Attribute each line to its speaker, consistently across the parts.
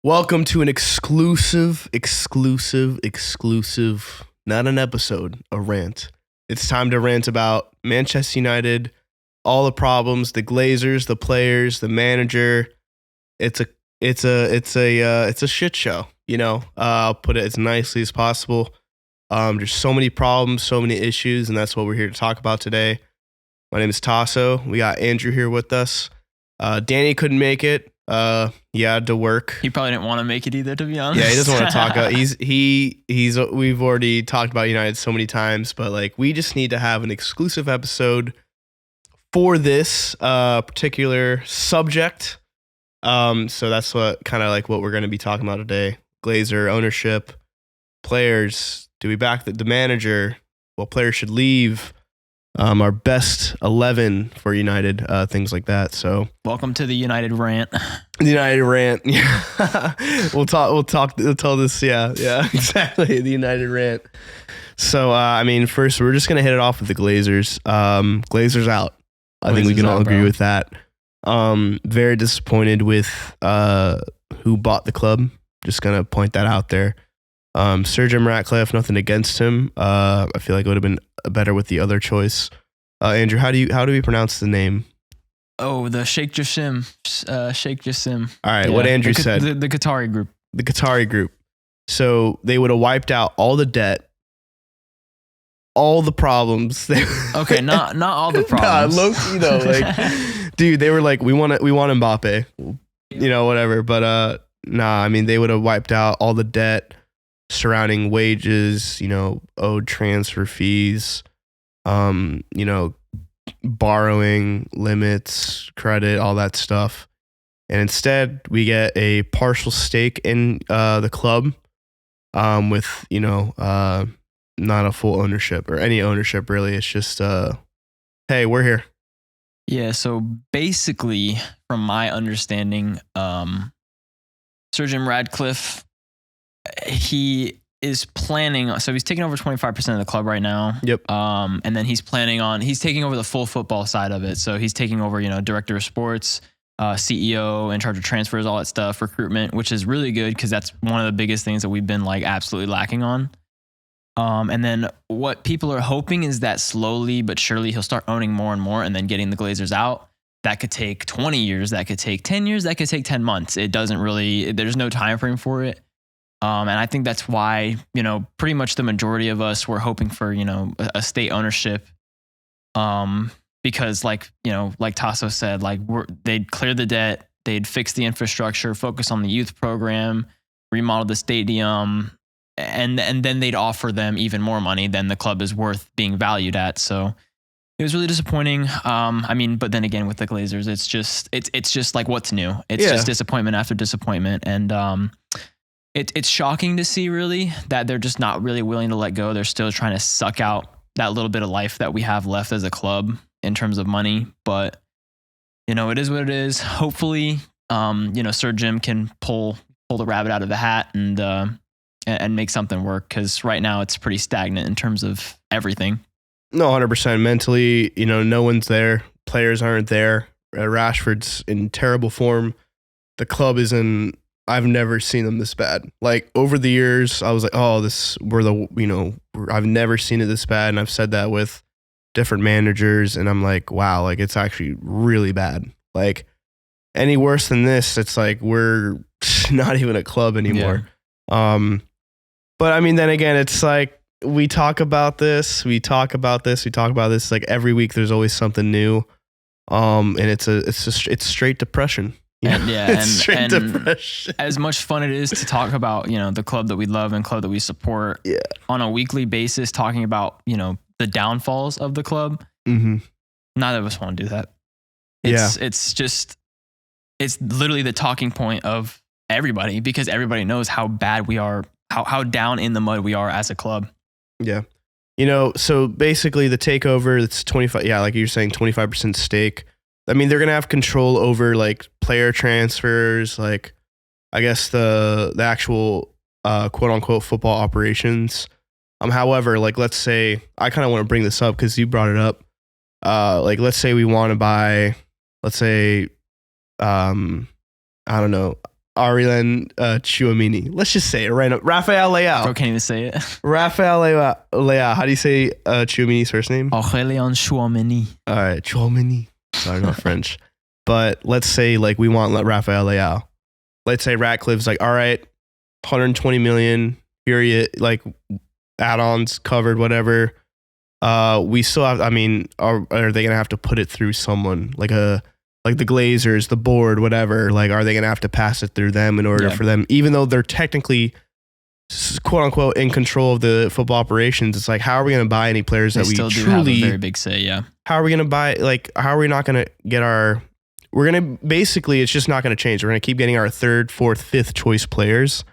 Speaker 1: Welcome to an exclusive, not an episode, a rant. It's time to rant about Manchester United, all the problems, the Glazers, the players, the manager. It's a shit show, you know. I'll put it as nicely as possible. There's so many problems, so many issues, and that's what we're here to talk about today. My name is Taso. We got Andrew here with us. Danny couldn't make it. He had to work.
Speaker 2: He probably didn't want to make it either, to be honest.
Speaker 1: Yeah, he doesn't want to talk. We've already talked about United so many times, but like we just need to have an exclusive episode for this particular subject. So that's what we're going to be talking about today. Glazer, ownership, players. Do we back the manager? What players should leave? Our best 11 for United, things like that. So
Speaker 2: welcome to the United RANT.
Speaker 1: The United RANT. Yeah. we'll tell this. Yeah, exactly. The United RANT. So, first we're just going to hit it off with the Glazers. Glazers out. I think we can all agree with that. Very disappointed with, who bought the club. Just going to point that out there. Sir Jim Ratcliffe, nothing against him. I feel like it would have been better with the other choice. Andrew, how do we pronounce the name?
Speaker 2: Oh, the Sheikh Jassim. Sheikh Jassim.
Speaker 1: All right, yeah. What Andrew said.
Speaker 2: The Qatari group.
Speaker 1: The Qatari group. So they would have wiped out all the debt, all the problems.
Speaker 2: Okay, not all the problems.
Speaker 1: Nah, low-key though. Like, dude, they were like, we want Mbappe, you know, whatever. But they would have wiped out all the debt surrounding wages, you know, owed transfer fees, borrowing limits, credit, all that stuff. And instead we get a partial stake in the club with, not a full ownership or any ownership really. It's just, hey, we're here.
Speaker 2: Yeah, so basically from my understanding, Sir Jim Ratcliffe, he is planning, so he's taking over 25% of the club right now.
Speaker 1: Yep.
Speaker 2: And then he's taking over the full football side of it. So he's taking over, director of sports, CEO, in charge of transfers, all that stuff, recruitment, which is really good because that's one of the biggest things that we've been like absolutely lacking on. And then what people are hoping is that slowly but surely he'll start owning more and more and then getting the Glazers out. That could take 20 years, that could take 10 years, that could take 10 months. There's no time frame for it. And I think that's why, pretty much the majority of us were hoping for, a state ownership. Because like Tasso said, like they'd clear the debt, they'd fix the infrastructure, focus on the youth program, remodel the stadium, and then they'd offer them even more money than the club is worth being valued at. So it was really disappointing. But then again, with the Glazers, it's just like what's new. It's just disappointment after disappointment. And it's shocking to see really that they're just not really willing to let go. They're still trying to suck out that little bit of life that we have left as a club in terms of money. But, it is what it is. Hopefully, Sir Jim can pull the rabbit out of the hat and make something work. Because right now it's pretty stagnant in terms of everything.
Speaker 1: No, 100% mentally, no one's there. Players aren't there. Rashford's in terrible form. The club is I've never seen them this bad. Like over the years, I was like, I've never seen it this bad. And I've said that with different managers. And I'm like, wow, like it's actually really bad. Like any worse than this, it's like, we're not even a club anymore. Yeah. But then again, it's like, we talk about this like every week. There's always something new. And it's straight depression.
Speaker 2: And depression. As much fun it is to talk about, the club that we love and club that we support on a weekly basis, talking about, the downfalls of the club.
Speaker 1: Mm-hmm.
Speaker 2: Neither of us want to do that. It's literally the talking point of everybody because everybody knows how bad we are, how down in the mud we are as a club.
Speaker 1: Yeah. So basically the takeover, it's 25. Yeah. Like you're saying, 25% stake. They're going to have control over like player transfers, like I guess the actual quote unquote football operations. However, like let's say I kind of want to bring this up because you brought it up. Like let's say we want to buy, let's say, I don't know, Ariel Chouamini. Let's just say it right now. Rafael Leao.
Speaker 2: Bro, can't even say it.
Speaker 1: Rafael Leao. How do you say Chouamini's first name?
Speaker 2: Aurélien Chouamini.
Speaker 1: All right, Chouamini. Sorry, not French. But let's say like we want Rafael Leao. Let's say Ratcliffe's like, all right, 120 million, period, like add-ons covered, whatever. We still have, I mean, are they going to have to put it through someone like the Glazers, the board, whatever? Like, are they going to have to pass it through them in order for them, even though they're technically quote unquote in control of the football operations? It's like, how are we going to buy any players that we
Speaker 2: still
Speaker 1: truly
Speaker 2: do have a very big say? Yeah.
Speaker 1: How are we going to buy, like, how are we not going to get we're going to basically, it's just not going to change. We're going to keep getting our third, fourth, fifth choice players.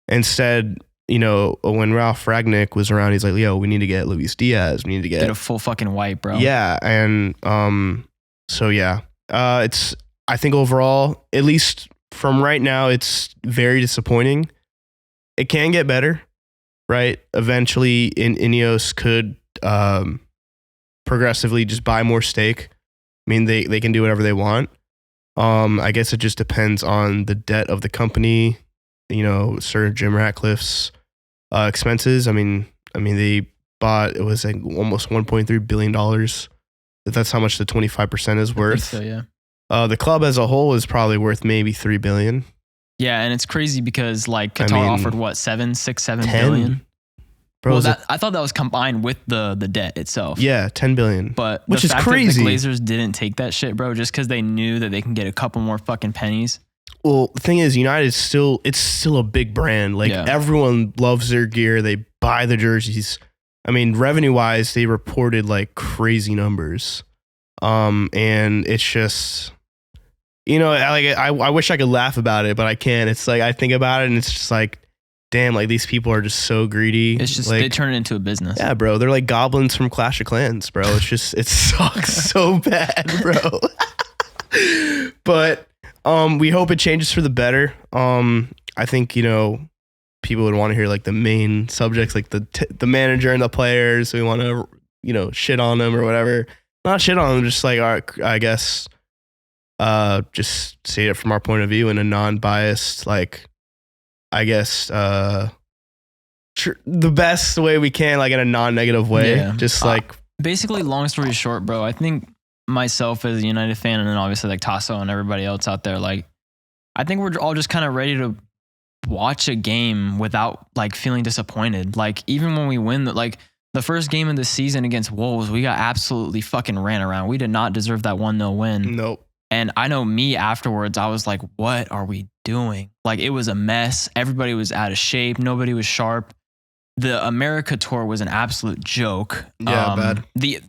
Speaker 1: Instead, you know, when Ralph Ragnick was around, he's like, yo, we need to get Luis Diaz. We need to get
Speaker 2: a full fucking white, bro.
Speaker 1: Yeah. And so, yeah, I think overall, at least from right now, it's very disappointing. It can get better, right? Eventually, Ineos could progressively just buy more stake. I mean, they can do whatever they want. I guess it just depends on the debt of the company, you know, Sir Jim Ratcliffe's expenses. I mean, they bought, it was like almost $1.3 billion. That's how much the 25% is worth.
Speaker 2: So, yeah.
Speaker 1: The club as a whole is probably worth maybe $3 billion.
Speaker 2: Yeah, and it's crazy because like Qatar offered what, 7 billion?
Speaker 1: Bro,
Speaker 2: well, I thought that was combined with the debt itself.
Speaker 1: Yeah, 10 billion.
Speaker 2: But
Speaker 1: which
Speaker 2: the
Speaker 1: is
Speaker 2: fact
Speaker 1: crazy.
Speaker 2: That the Glazers didn't take that shit, bro, just because they knew that they can get a couple more fucking pennies.
Speaker 1: Well, the thing is, United it's still a big brand. Like everyone loves their gear. They buy the jerseys. I mean, revenue wise, they reported like crazy numbers. And it's just, you know, I wish I could laugh about it, but I can't. It's like I think about it and it's just like, damn, like these people are just so greedy.
Speaker 2: It's just,
Speaker 1: like,
Speaker 2: they turn it into a business.
Speaker 1: Yeah, bro. They're like goblins from Clash of Clans, bro. It's just, it sucks so bad, bro. But we hope it changes for the better. I think, you know, people would want to hear like the main subjects, like the manager and the players. We want to, you know, shit on them or whatever. Not shit on them, just like, I guess, just say it from our point of view in a non-biased, like, I guess, the best way we can, like in a non-negative way. Yeah. Just like
Speaker 2: basically, long story short, bro, I think myself as a United fan, and then obviously like Taso and everybody else out there, like I think we're all just kind of ready to watch a game without like feeling disappointed. Like even when we win, like the first game of the season against Wolves, we got absolutely fucking ran around. We did not deserve that 1-0 win.
Speaker 1: Nope.
Speaker 2: And I know me afterwards, I was like, what are we doing? Like it was a mess. Everybody was out of shape. Nobody was sharp. The America tour was an absolute joke.
Speaker 1: Yeah, bad.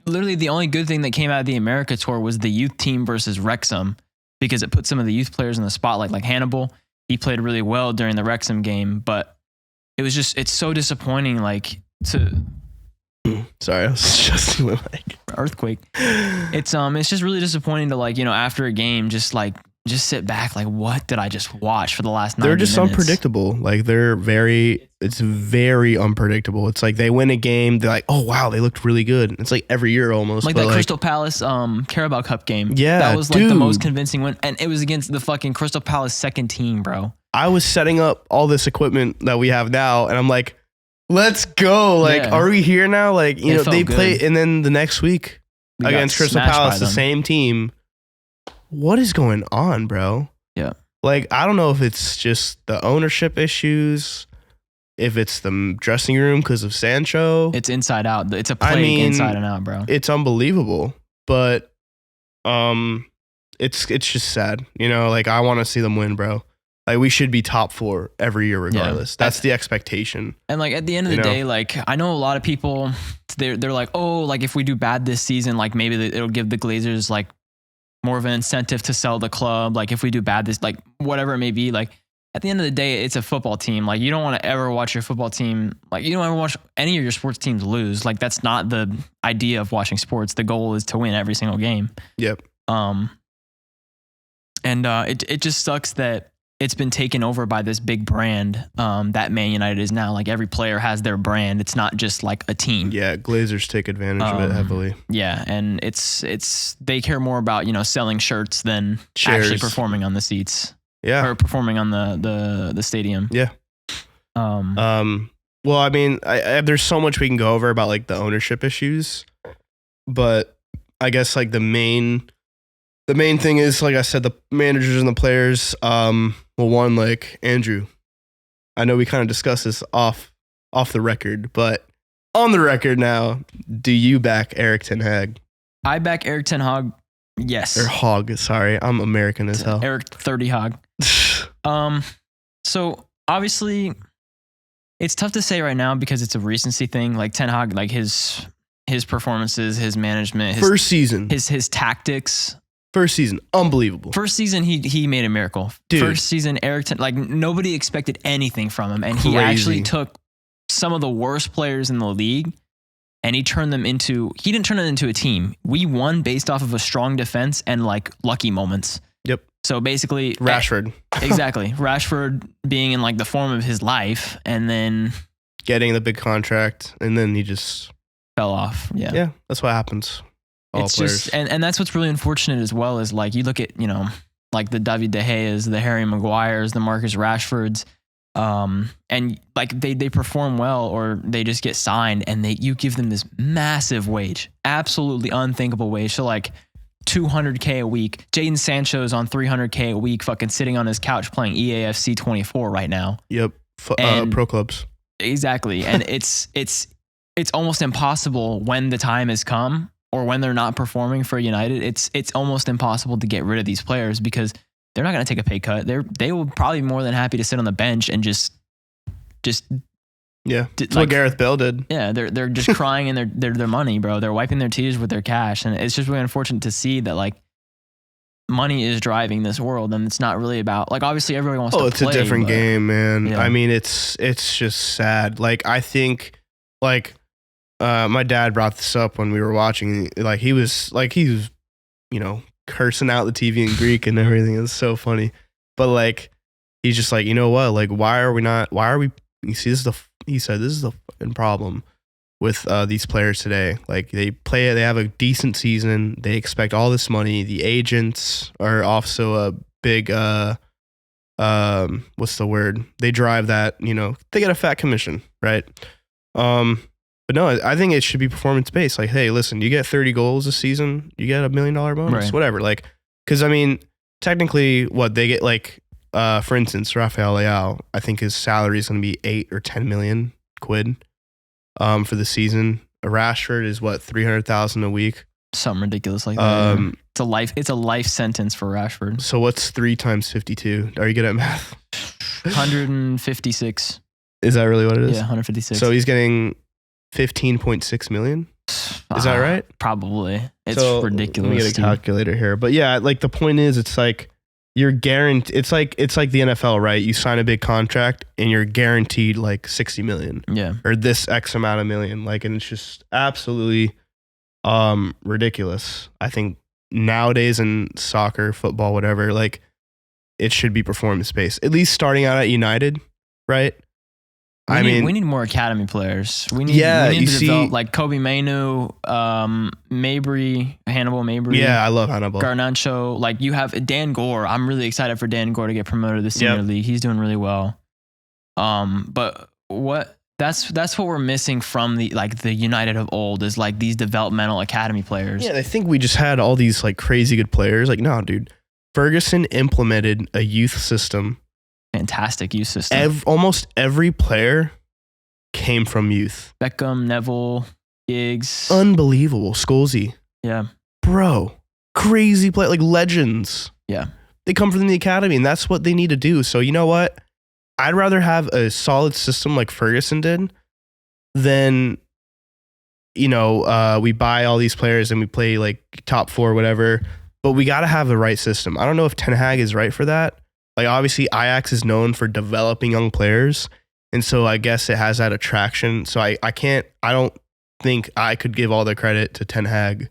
Speaker 2: Literally the only good thing that came out of the America tour was the youth team versus Wrexham, because it put some of the youth players in the spotlight, like Hannibal. He played really well during the Wrexham game, but it was just, it's so disappointing. Like
Speaker 1: sorry, I was just doing like
Speaker 2: earthquake. It's just really disappointing to like, you know, after a game, just sit back. Like, what did I just watch for the last 90 minutes?
Speaker 1: They're just unpredictable. Like it's very unpredictable. It's like they win a game, they're like, oh wow, they looked really good. It's like every year almost.
Speaker 2: Like that Crystal Palace Carabao Cup game.
Speaker 1: Yeah,
Speaker 2: that was like the most convincing win, and it was against the fucking Crystal Palace second team, bro.
Speaker 1: I was setting up all this equipment that we have now, and I'm like, let's go. Like, are we here now? Like, you know, they play, and then the next week against Crystal Palace, the same team. What is going on, bro?
Speaker 2: Yeah.
Speaker 1: Like, I don't know if it's just the ownership issues, if it's the dressing room because of Sancho.
Speaker 2: It's inside out. It's a plague inside and out, bro.
Speaker 1: It's unbelievable. But it's just sad. You know, like, I want to see them win, bro. Like, we should be top 4 every year regardless. Yeah. That's the expectation.
Speaker 2: And like at the end of the day, like I know a lot of people, they're like, oh, like if we do bad this season, like maybe it'll give the Glazers like more of an incentive to sell the club. Like if we do bad this, like whatever it may be, like at the end of the day, it's a football team. Like you don't want to ever watch your football team. Like you don't ever watch any of your sports teams lose. Like that's not the idea of watching sports. The goal is to win every single game.
Speaker 1: Yep.
Speaker 2: And it just sucks that it's been taken over by this big brand that Man United is now. Like every player has their brand. It's not just like a team.
Speaker 1: Yeah, Glazers take advantage of it heavily.
Speaker 2: Yeah, and it's they care more about, you know, selling shirts than actually performing on the seats.
Speaker 1: Yeah.
Speaker 2: or performing on the stadium.
Speaker 1: Yeah. Well, I mean, there's so much we can go over about like the ownership issues, but I guess like the main thing is, like I said, the managers and the players. Well, one, like Andrew, I know we kind of discussed this off the record, but on the record now, do you back Eric Ten Hag?
Speaker 2: I back Eric Ten Hag. Yes.
Speaker 1: Or Hog. Sorry, I'm American as hell.
Speaker 2: Eric 30 Hog. So obviously, it's tough to say right now because it's a recency thing. Like Ten Hag, like his performances, his management, his
Speaker 1: first season,
Speaker 2: his tactics.
Speaker 1: First season, unbelievable.
Speaker 2: First season, he made a miracle.
Speaker 1: Dude.
Speaker 2: First season, Eric Ten, like nobody expected anything from him, and he actually took some of the worst players in the league, and he didn't turn them into a team. We won based off of a strong defense and like lucky moments.
Speaker 1: Yep.
Speaker 2: So basically,
Speaker 1: Rashford.
Speaker 2: Exactly. Rashford being in like the form of his life, and then
Speaker 1: getting the big contract, and then he just
Speaker 2: fell off. Yeah.
Speaker 1: Yeah, that's what happens.
Speaker 2: It's just, and that's what's really unfortunate as well, is like you look at, like the David De Gea's, the Harry Maguire's, the Marcus Rashford's, and like they perform well, or they just get signed, and you give them this massive wage, absolutely unthinkable wage. So like $200K a week. Jadon Sancho's on $300K a week, fucking sitting on his couch playing EAFC 24 right now.
Speaker 1: Yep. Pro clubs.
Speaker 2: Exactly. And it's almost impossible when the time has come, or when they're not performing for United. It's almost impossible to get rid of these players because they're not going to take a pay cut. They will probably be more than happy to sit on the bench and just
Speaker 1: yeah. That's what Gareth Bale did.
Speaker 2: Yeah, they're just crying in their money, bro. They're wiping their tears with their cash, and it's just really unfortunate to see that like money is driving this world, and it's not really about, like, obviously everybody wants to play.
Speaker 1: Oh, it's a different game, man.
Speaker 2: Yeah.
Speaker 1: I mean, it's just sad. Like, I think, like, my dad brought this up when we were watching. Like, he was, cursing out the TV in Greek and everything. It was so funny. But, like, he's just like, you know what? Like, you see, he said, this is the fucking problem with these players today. Like, they have a decent season. They expect all this money. The agents are also a big, what's the word? They drive that, they get a fat commission, right? But no, I think it should be performance based. Like, hey, listen, you get 30 goals a season, you get $1 million bonus,
Speaker 2: right.
Speaker 1: Whatever. Like, because I mean, technically, what they get, like, for instance, Rafael Leao, I think his salary is going to be 8 or 10 million quid, for the season. Rashford is what, 300,000 a week,
Speaker 2: something ridiculous like that. It's a life sentence for Rashford.
Speaker 1: So what's 3 times 52? Are you good at math?
Speaker 2: 156.
Speaker 1: Is that really what it is?
Speaker 2: Yeah, 156.
Speaker 1: So he's getting 15.6 million. Is that right?
Speaker 2: Probably. It's ridiculous.
Speaker 1: Let me get a calculator here. But yeah, like the point is, it's like you're guaranteed. It's like the NFL, right? You sign a big contract and you're guaranteed like 60 million.
Speaker 2: Yeah.
Speaker 1: Or this X amount of million. Like, and it's just absolutely ridiculous. I think nowadays in soccer, football, whatever, like it should be performance based. At least starting out at United, right?
Speaker 2: We need more academy players. We need to develop like Kobe Mainu, Hannibal Mabry.
Speaker 1: Yeah, I love Hannibal.
Speaker 2: Garnacho. Like, you have Dan Gore. I'm really excited for Dan Gore to get promoted to the senior league. He's doing really well. But that's what we're missing from the United of old, is like these developmental academy players.
Speaker 1: Yeah, I think we just had all these like crazy good players. Like, no, dude, Ferguson implemented a youth system.
Speaker 2: Fantastic youth system.
Speaker 1: Almost every player came from youth.
Speaker 2: Beckham, Neville, Giggs.
Speaker 1: Unbelievable. Scholesy.
Speaker 2: Yeah.
Speaker 1: Bro. Crazy play. Like legends.
Speaker 2: Yeah.
Speaker 1: They come from the academy, and that's what they need to do. So you know what? I'd rather have a solid system like Ferguson did than, we buy all these players and we play like top 4, whatever. But we got to have the right system. I don't know if Ten Hag is right for that. Like, obviously, Ajax is known for developing young players. And so I guess it has that attraction. So I don't think I could give all the credit to Ten Hag,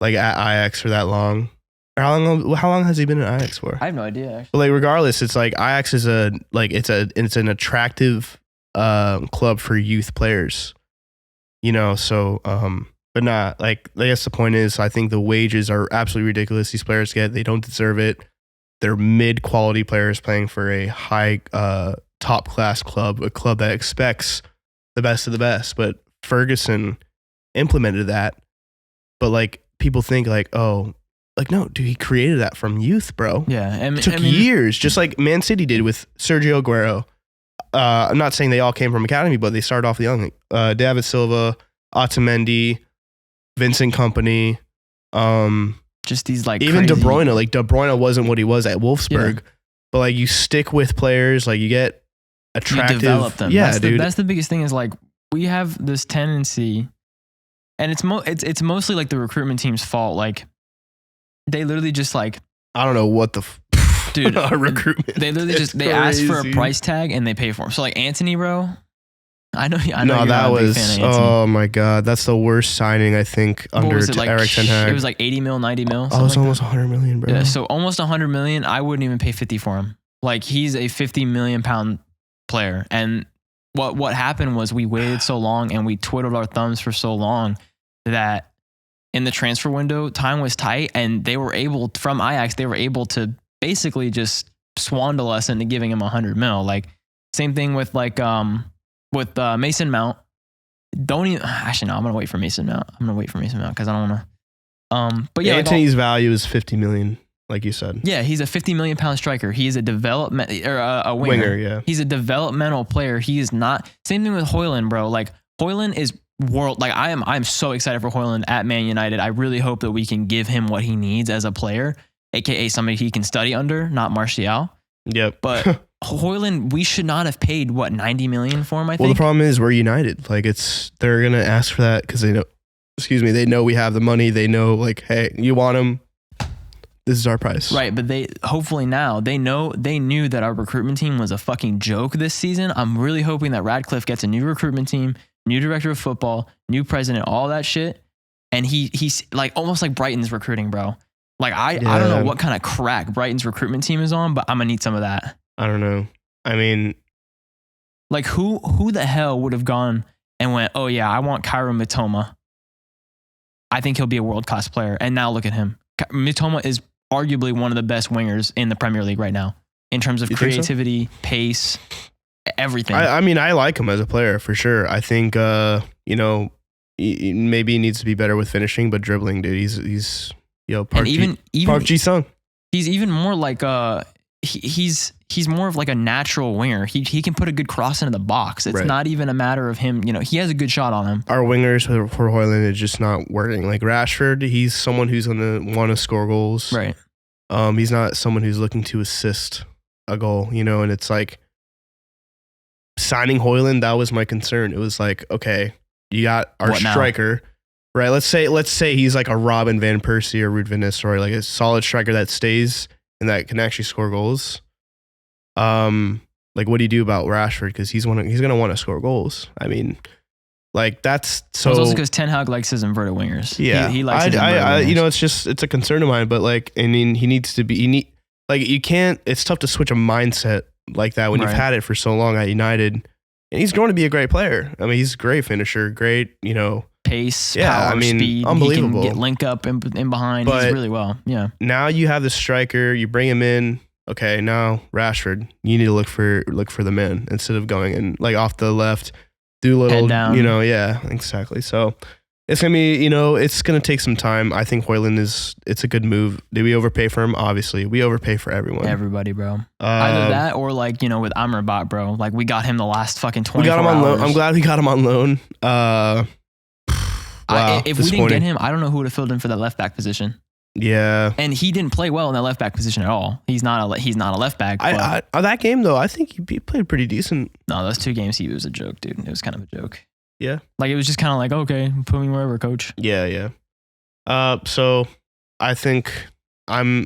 Speaker 1: like, at Ajax for that long. Or how long has he been at Ajax for?
Speaker 2: I have no idea, actually.
Speaker 1: But, like, regardless, it's like Ajax is it's an attractive club for youth players. So, but not, like, I guess the point is, I think the wages are absolutely ridiculous these players get. They don't deserve it. They're mid-quality players playing for a high top-class club, a club that expects the best of the best. But Ferguson implemented that. But like people think like, oh, like no, dude, he created that from youth, bro.
Speaker 2: Yeah,
Speaker 1: It took years, just like Man City did with Sergio Aguero. I'm not saying they all came from academy, but they started off young. David Silva, Otamendi, Vincent Kompany,
Speaker 2: just these like
Speaker 1: even
Speaker 2: crazy,
Speaker 1: De Bruyne. Like De Bruyne wasn't what he was at Wolfsburg, but like you stick with players, like you get attractive.
Speaker 2: You develop them.
Speaker 1: Yeah,
Speaker 2: dude. That's the biggest thing is like we have this tendency, and it's mostly like the recruitment team's fault. Like they literally just like
Speaker 1: I don't know what the
Speaker 2: dude
Speaker 1: recruitment.
Speaker 2: They literally just they ask for a price tag and they pay for him. So like Anthony, bro. I know.
Speaker 1: No,
Speaker 2: you're
Speaker 1: that
Speaker 2: not a big
Speaker 1: was.
Speaker 2: fan of Anthony.
Speaker 1: Oh my god, that's the worst signing I think under
Speaker 2: like,
Speaker 1: Eric Ten Hag.
Speaker 2: It was like 80 mil, 90 mil.
Speaker 1: Oh, it was almost 100 million, bro.
Speaker 2: Yeah, so almost 100 million. I wouldn't even pay 50 for him. Like he's a 50 million pound player. And what happened was we waited so long and we twiddled our thumbs for so long that in the transfer window, time was tight, and they were able from Ajax. They were able to basically just swindle us into giving him 100 mil. Like same thing with like Mason Mount. Don't even actually no. I'm gonna wait for Mason Mount. Because I don't want to. But yeah,
Speaker 1: Anthony's value is 50 million, like you said.
Speaker 2: Yeah, he's a 50 million pound striker. He is a development or a winger.
Speaker 1: Yeah,
Speaker 2: he's a developmental player. He is not. Same thing with Højlund, bro. Like Højlund is world. Like I'm so excited for Højlund at Man United. I really hope that we can give him what he needs as a player, aka somebody he can study under, not Martial.
Speaker 1: Yep.
Speaker 2: But Højlund, we should not have paid what 90 million for him. I think.
Speaker 1: Well, the problem is we're United. Like they're gonna ask for that because they know. Excuse me. They know we have the money. They know like, hey, you want him? This is our price.
Speaker 2: Right, but they hopefully now they knew that our recruitment team was a fucking joke this season. I'm really hoping that Radcliffe gets a new recruitment team, new director of football, new president, all that shit. And he's like almost like Brighton's recruiting, bro. Like I don't know what kind of crack Brighton's recruitment team is on, but I'm gonna need some of that.
Speaker 1: I don't know. I mean,
Speaker 2: like who the hell would have gone and went, oh yeah, I want Cairo Mitoma. I think he'll be a world-class player. And now look at him. Mitoma is arguably one of the best wingers in the Premier League right now in terms of creativity, pace, everything.
Speaker 1: I mean, I like him as a player for sure. I think, maybe he needs to be better with finishing, but dribbling, dude, he's Park Ji-sung.
Speaker 2: He's even more like he's more of like a natural winger. He can put a good cross into the box. It's not even a matter of him, he has a good shot on him.
Speaker 1: Our wingers for Højlund is just not working. Like Rashford, he's someone who's going to want to score goals.
Speaker 2: Right.
Speaker 1: He's not someone who's looking to assist a goal, and it's like signing Højlund, that was my concern. It was like, okay, you got our striker, right? Let's say he's like a Robin van Persie or Ruud van Nistelrooy, like a solid striker that stays and that can actually score goals. Like what do you do about Rashford? Because he's going to want to score goals. I mean, like that's so.
Speaker 2: It's also because Ten Hag likes his inverted wingers.
Speaker 1: Yeah,
Speaker 2: he likes his inverted wingers.
Speaker 1: It's a concern of mine. But like, I mean, you can't. It's tough to switch a mindset like that when you've had it for so long at United. And he's going to be a great player. I mean, he's a great finisher, great,
Speaker 2: pace, power, speed.
Speaker 1: Unbelievable.
Speaker 2: He can get link up in behind. But he's really well. Yeah.
Speaker 1: Now you have the striker. You bring him in. Okay, now Rashford, you need to look for the man instead of going in like off the left, do a little,
Speaker 2: head down.
Speaker 1: Yeah, exactly. So it's gonna be, it's gonna take some time. I think Højlund it's a good move. Did we overpay for him? Obviously, we overpay for everyone.
Speaker 2: Everybody, bro. Either that or like with Amrabat, bro. Like we got him the last fucking 24
Speaker 1: We got him on
Speaker 2: hours.
Speaker 1: loan. I'm glad we got him on loan. Wow,
Speaker 2: if we didn't get him, I don't know who would have filled in for that left back position.
Speaker 1: Yeah,
Speaker 2: and he didn't play well in that left back position at all. He's not a left back.
Speaker 1: That game though, I think he played pretty decent.
Speaker 2: No, those 2 games he was a joke, dude. It was kind of a joke.
Speaker 1: Yeah,
Speaker 2: like it was just kind of like, okay, put me wherever, coach.
Speaker 1: Yeah. So I think I'm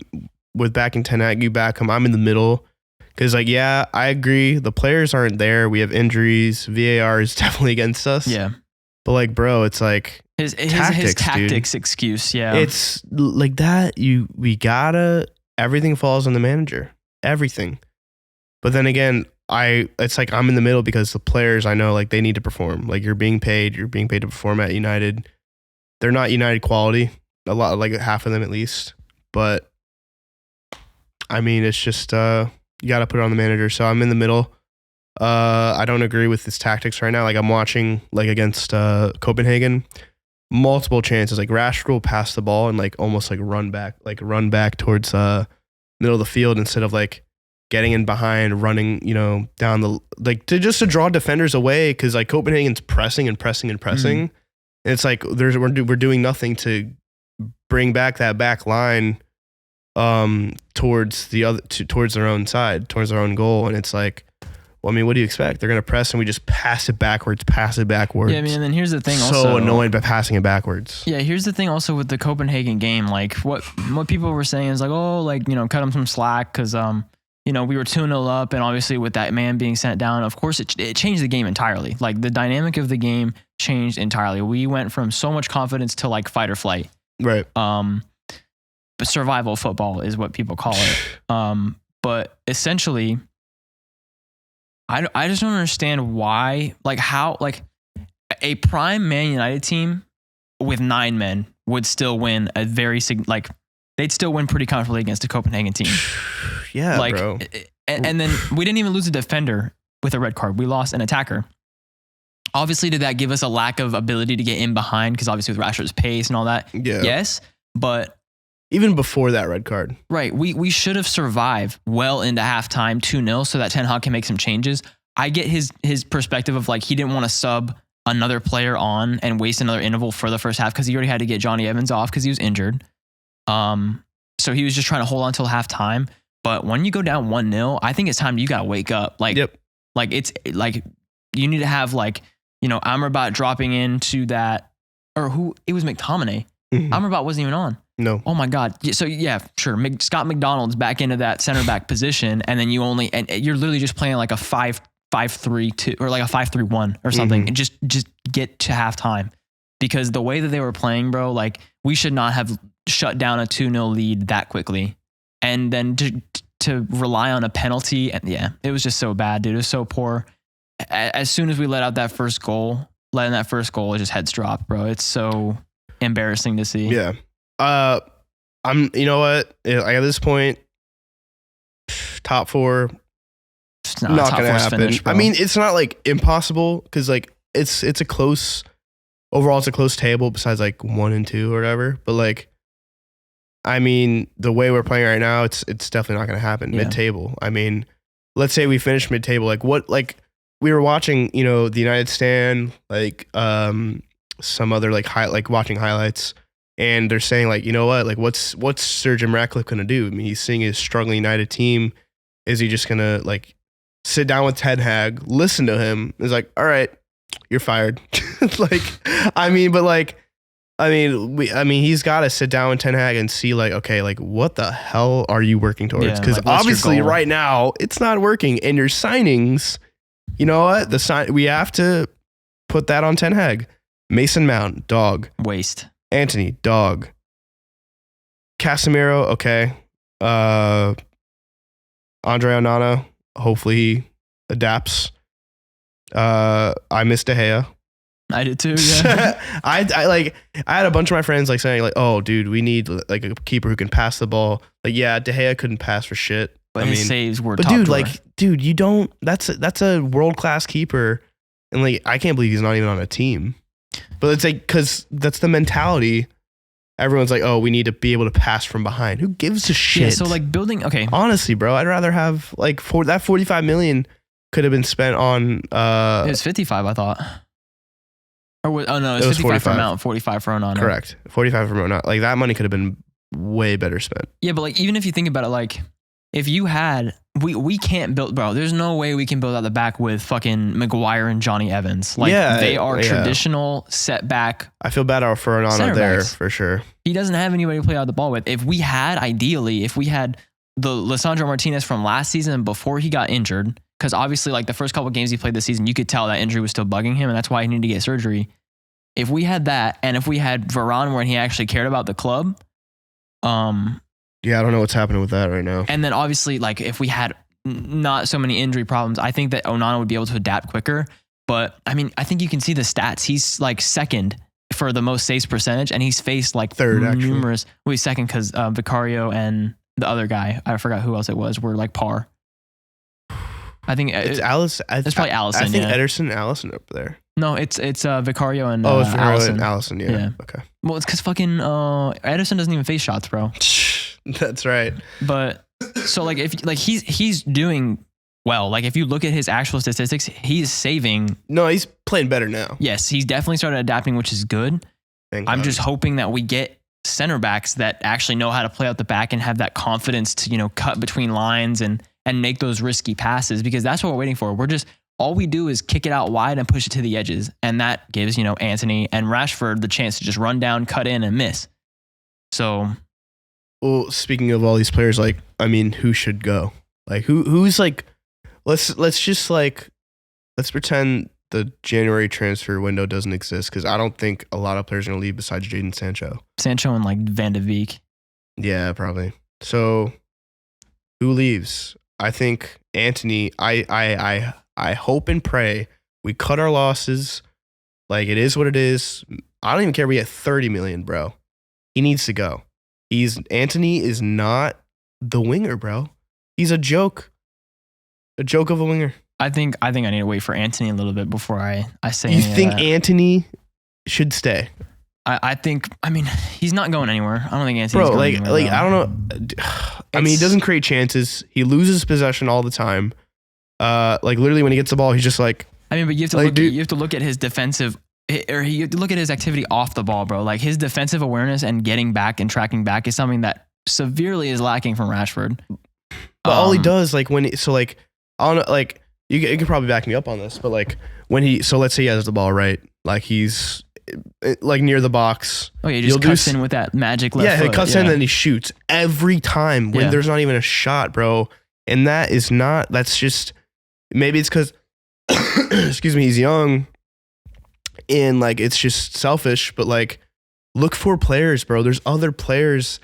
Speaker 1: with backing Ten Hag. You back him. I'm in the middle because I agree. The players aren't there. We have injuries. VAR is definitely against us.
Speaker 2: Yeah,
Speaker 1: but like, bro, it's like.
Speaker 2: His tactics excuse, yeah.
Speaker 1: It's like that. Everything falls on the manager. Everything. But then again, it's like I'm in the middle because the players I know, like they need to perform. Like you're being paid to perform at United. They're not United quality. A lot, like half of them at least. But I mean, it's just you got to put it on the manager. So I'm in the middle. I don't agree with his tactics right now. Like I'm watching like against Copenhagen, multiple chances. Like Rashford will pass the ball and like almost like run back towards middle of the field instead of like getting in behind, running, down the like to draw defenders away because like Copenhagen's pressing and pressing and pressing. And it's like we're doing nothing to bring back that back line towards towards their own side, towards their own goal. And it's like, well, I mean, what do you expect? They're gonna press and we just pass it backwards.
Speaker 2: Yeah, I mean, and then here's the thing.
Speaker 1: So annoyed by passing it backwards.
Speaker 2: Yeah, here's the thing. Also with the Copenhagen game, like what people were saying is like, oh, like cut them some slack because we were 2-0 up, and obviously with that man being sent down, of course it changed the game entirely. Like the dynamic of the game changed entirely. We went from so much confidence to like fight or flight.
Speaker 1: Right.
Speaker 2: But survival football is what people call it. But essentially, I just don't understand why, like how, like a prime Man United team with 9 men would still win they'd still win pretty comfortably against a Copenhagen team.
Speaker 1: Yeah,
Speaker 2: like,
Speaker 1: bro.
Speaker 2: And then we didn't even lose a defender with a red card. We lost an attacker. Obviously, did that give us a lack of ability to get in behind? Because obviously with Rashford's pace and all that.
Speaker 1: Yeah.
Speaker 2: Yes, but
Speaker 1: even before that red card.
Speaker 2: Right. We should have survived well into halftime 2-0 so that Ten Hag can make some changes. I get his perspective of like he didn't want to sub another player on and waste another interval for the first half because he already had to get Johnny Evans off because he was injured. So he was just trying to hold on till halftime. But when you go down 1-0, I think it's time you got to wake up. Like, like it's like you need to have like, Amrabat dropping into that, or it was McTominay. Amrabat wasn't even on.
Speaker 1: No.
Speaker 2: Oh my God. So yeah, sure. Scott McDonald's back into that center back position. And then you're literally just playing like a 5-5-3-2 or like a 5-3-1 or something. And just get to halftime because the way that they were playing, bro, like we should not have shut down a 2-0 lead that quickly. And then to rely on a penalty. And yeah, it was just so bad, dude. It was so poor. As soon as we letting that first goal, it just heads drop, bro. It's so embarrassing to see.
Speaker 1: Yeah. You know what? Like at this point, top 4,
Speaker 2: It's
Speaker 1: not gonna happen.
Speaker 2: Finish,
Speaker 1: I mean, it's not like impossible because like it's a close table besides like 1 and 2 or whatever. But like, I mean, the way we're playing right now, it's definitely not gonna happen mid-table. I mean, let's say we finish mid-table. Like we were watching, the United stand, like some other like watching highlights. And they're saying like, you know what, like what's Sir Jim Ratcliffe gonna do? I mean, he's seeing his struggling United team. Is he just gonna like sit down with Ten Hag, listen to him? He's like, all right, you're fired. He's got to sit down with Ten Hag and see like, okay, like what the hell are you working towards? Because obviously right now it's not working. And your signings, you know what? We have to put that on Ten Hag. Mason Mount, dog.
Speaker 2: Waste.
Speaker 1: Anthony, dog. Casemiro, okay. Andre Onana, hopefully he adapts. I miss De Gea.
Speaker 2: I did too, yeah.
Speaker 1: I had a bunch of my friends like saying like, oh dude, we need like a keeper who can pass the ball. Like, yeah, De Gea couldn't pass for shit.
Speaker 2: But his saves were top
Speaker 1: dude,
Speaker 2: drawer.
Speaker 1: dude, you don't, that's a world-class keeper. And like, I can't believe he's not even on a team. But it's like, because that's the mentality. Everyone's like, oh, we need to be able to pass from behind. Who gives a shit?
Speaker 2: Yeah, so like building, okay.
Speaker 1: Honestly, bro, I'd rather have like that 45 million could have been spent on.
Speaker 2: It was 55, I thought. It was 55
Speaker 1: 45.
Speaker 2: for Mount, 45 for Onana.
Speaker 1: Correct. 45 for Onana. Like that money could have been way better spent.
Speaker 2: Yeah, but like even if you think about it, like if you had, we can't build, bro. There's no way we can build out the back with fucking Maguire and Johnny Evans. Like they are traditional setback.
Speaker 1: I feel bad for Onana there for sure.
Speaker 2: He doesn't have anybody to play out the ball with. If we had the Lisandro Martinez from last season before he got injured, because obviously like the first couple of games he played this season, you could tell that injury was still bugging him, and that's why he needed to get surgery. If we had that, and if we had Varane when he actually cared about the club,
Speaker 1: yeah, I don't know what's happening with that right now.
Speaker 2: And then obviously, like if we had not so many injury problems, I think that Onana would be able to adapt quicker. But I mean, I think you can see the stats. He's like second for the most saves percentage, and he's faced like
Speaker 1: third,
Speaker 2: numerous. Well, he's second because Vicario and the other guy, I forgot who else it was, were like par. I think
Speaker 1: It's Alice.
Speaker 2: it's probably Allison.
Speaker 1: I think
Speaker 2: yeah.
Speaker 1: Ederson and Allison up there.
Speaker 2: No, it's Vicario and
Speaker 1: Oh, it's Vicario
Speaker 2: Allison.
Speaker 1: and Allison. Yeah. Okay.
Speaker 2: Well, it's because fucking Ederson doesn't even face shots, bro.
Speaker 1: That's right.
Speaker 2: But so like if like he's doing well. Like if you look at his actual statistics, he's saving.
Speaker 1: No, he's playing better now.
Speaker 2: Yes, he's definitely started adapting, which is good. I'm just hoping that we get center backs that actually know how to play out the back and have that confidence to cut between lines and make those risky passes, because that's what we're waiting for. All we do is kick it out wide and push it to the edges. And that gives, Anthony and Rashford the chance to just run down, cut in, and miss. So.
Speaker 1: Well, speaking of all these players, who should go? Like, who's like, let's pretend the January transfer window doesn't exist, because I don't think a lot of players are going to leave besides Jadon Sancho.
Speaker 2: Sancho and like Van de Beek.
Speaker 1: Yeah, probably. So, who leaves? I think Anthony, I hope and pray we cut our losses. Like, it is what it is. I don't even care if we get 30 million, bro. He needs to go. Anthony is not the winger, bro. He's a joke. A joke of a winger.
Speaker 2: I think I need to wait for Anthony a little bit before I say
Speaker 1: You
Speaker 2: anything.
Speaker 1: think Anthony should stay?
Speaker 2: I think he's not going anywhere. I don't think Anthony's going anywhere.
Speaker 1: Bro, I don't know. He doesn't create chances. He loses possession all the time. Literally when he gets the ball, he's just like.
Speaker 2: But you have to look at his defensive, or you have to look at his activity off the ball, bro. Like his defensive awareness and getting back and tracking back is something that severely is lacking from Rashford.
Speaker 1: But all he does, I don't know, you can probably back me up on this, but let's say he has the ball, right? Like he's near the box.
Speaker 2: Oh yeah, he just cuts in with that magic left foot.
Speaker 1: Yeah, he cuts in and then he shoots every time when there's not even a shot, bro. And that's just, maybe it's because, excuse me, he's young and it's just selfish, but look for players, bro. There's other players.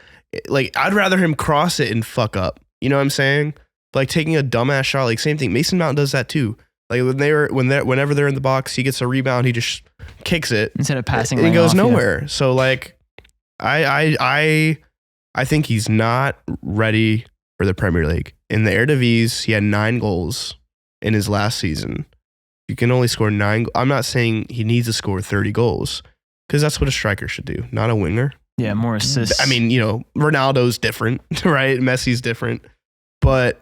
Speaker 1: I'd rather him cross it and fuck up. You know what I'm saying? Taking a dumbass shot, same thing. Mason Mount does that too. Whenever they're in the box, he gets a rebound, he just kicks it
Speaker 2: instead of passing.
Speaker 1: And it goes nowhere. Yeah. So I think he's not ready for the Premier League. In the Eredivisie, he had 9 goals in his last season. You can only score 9. I'm not saying he needs to score 30 goals, because that's what a striker should do, not a winger.
Speaker 2: Yeah, more assists.
Speaker 1: Ronaldo's different, right? Messi's different. But,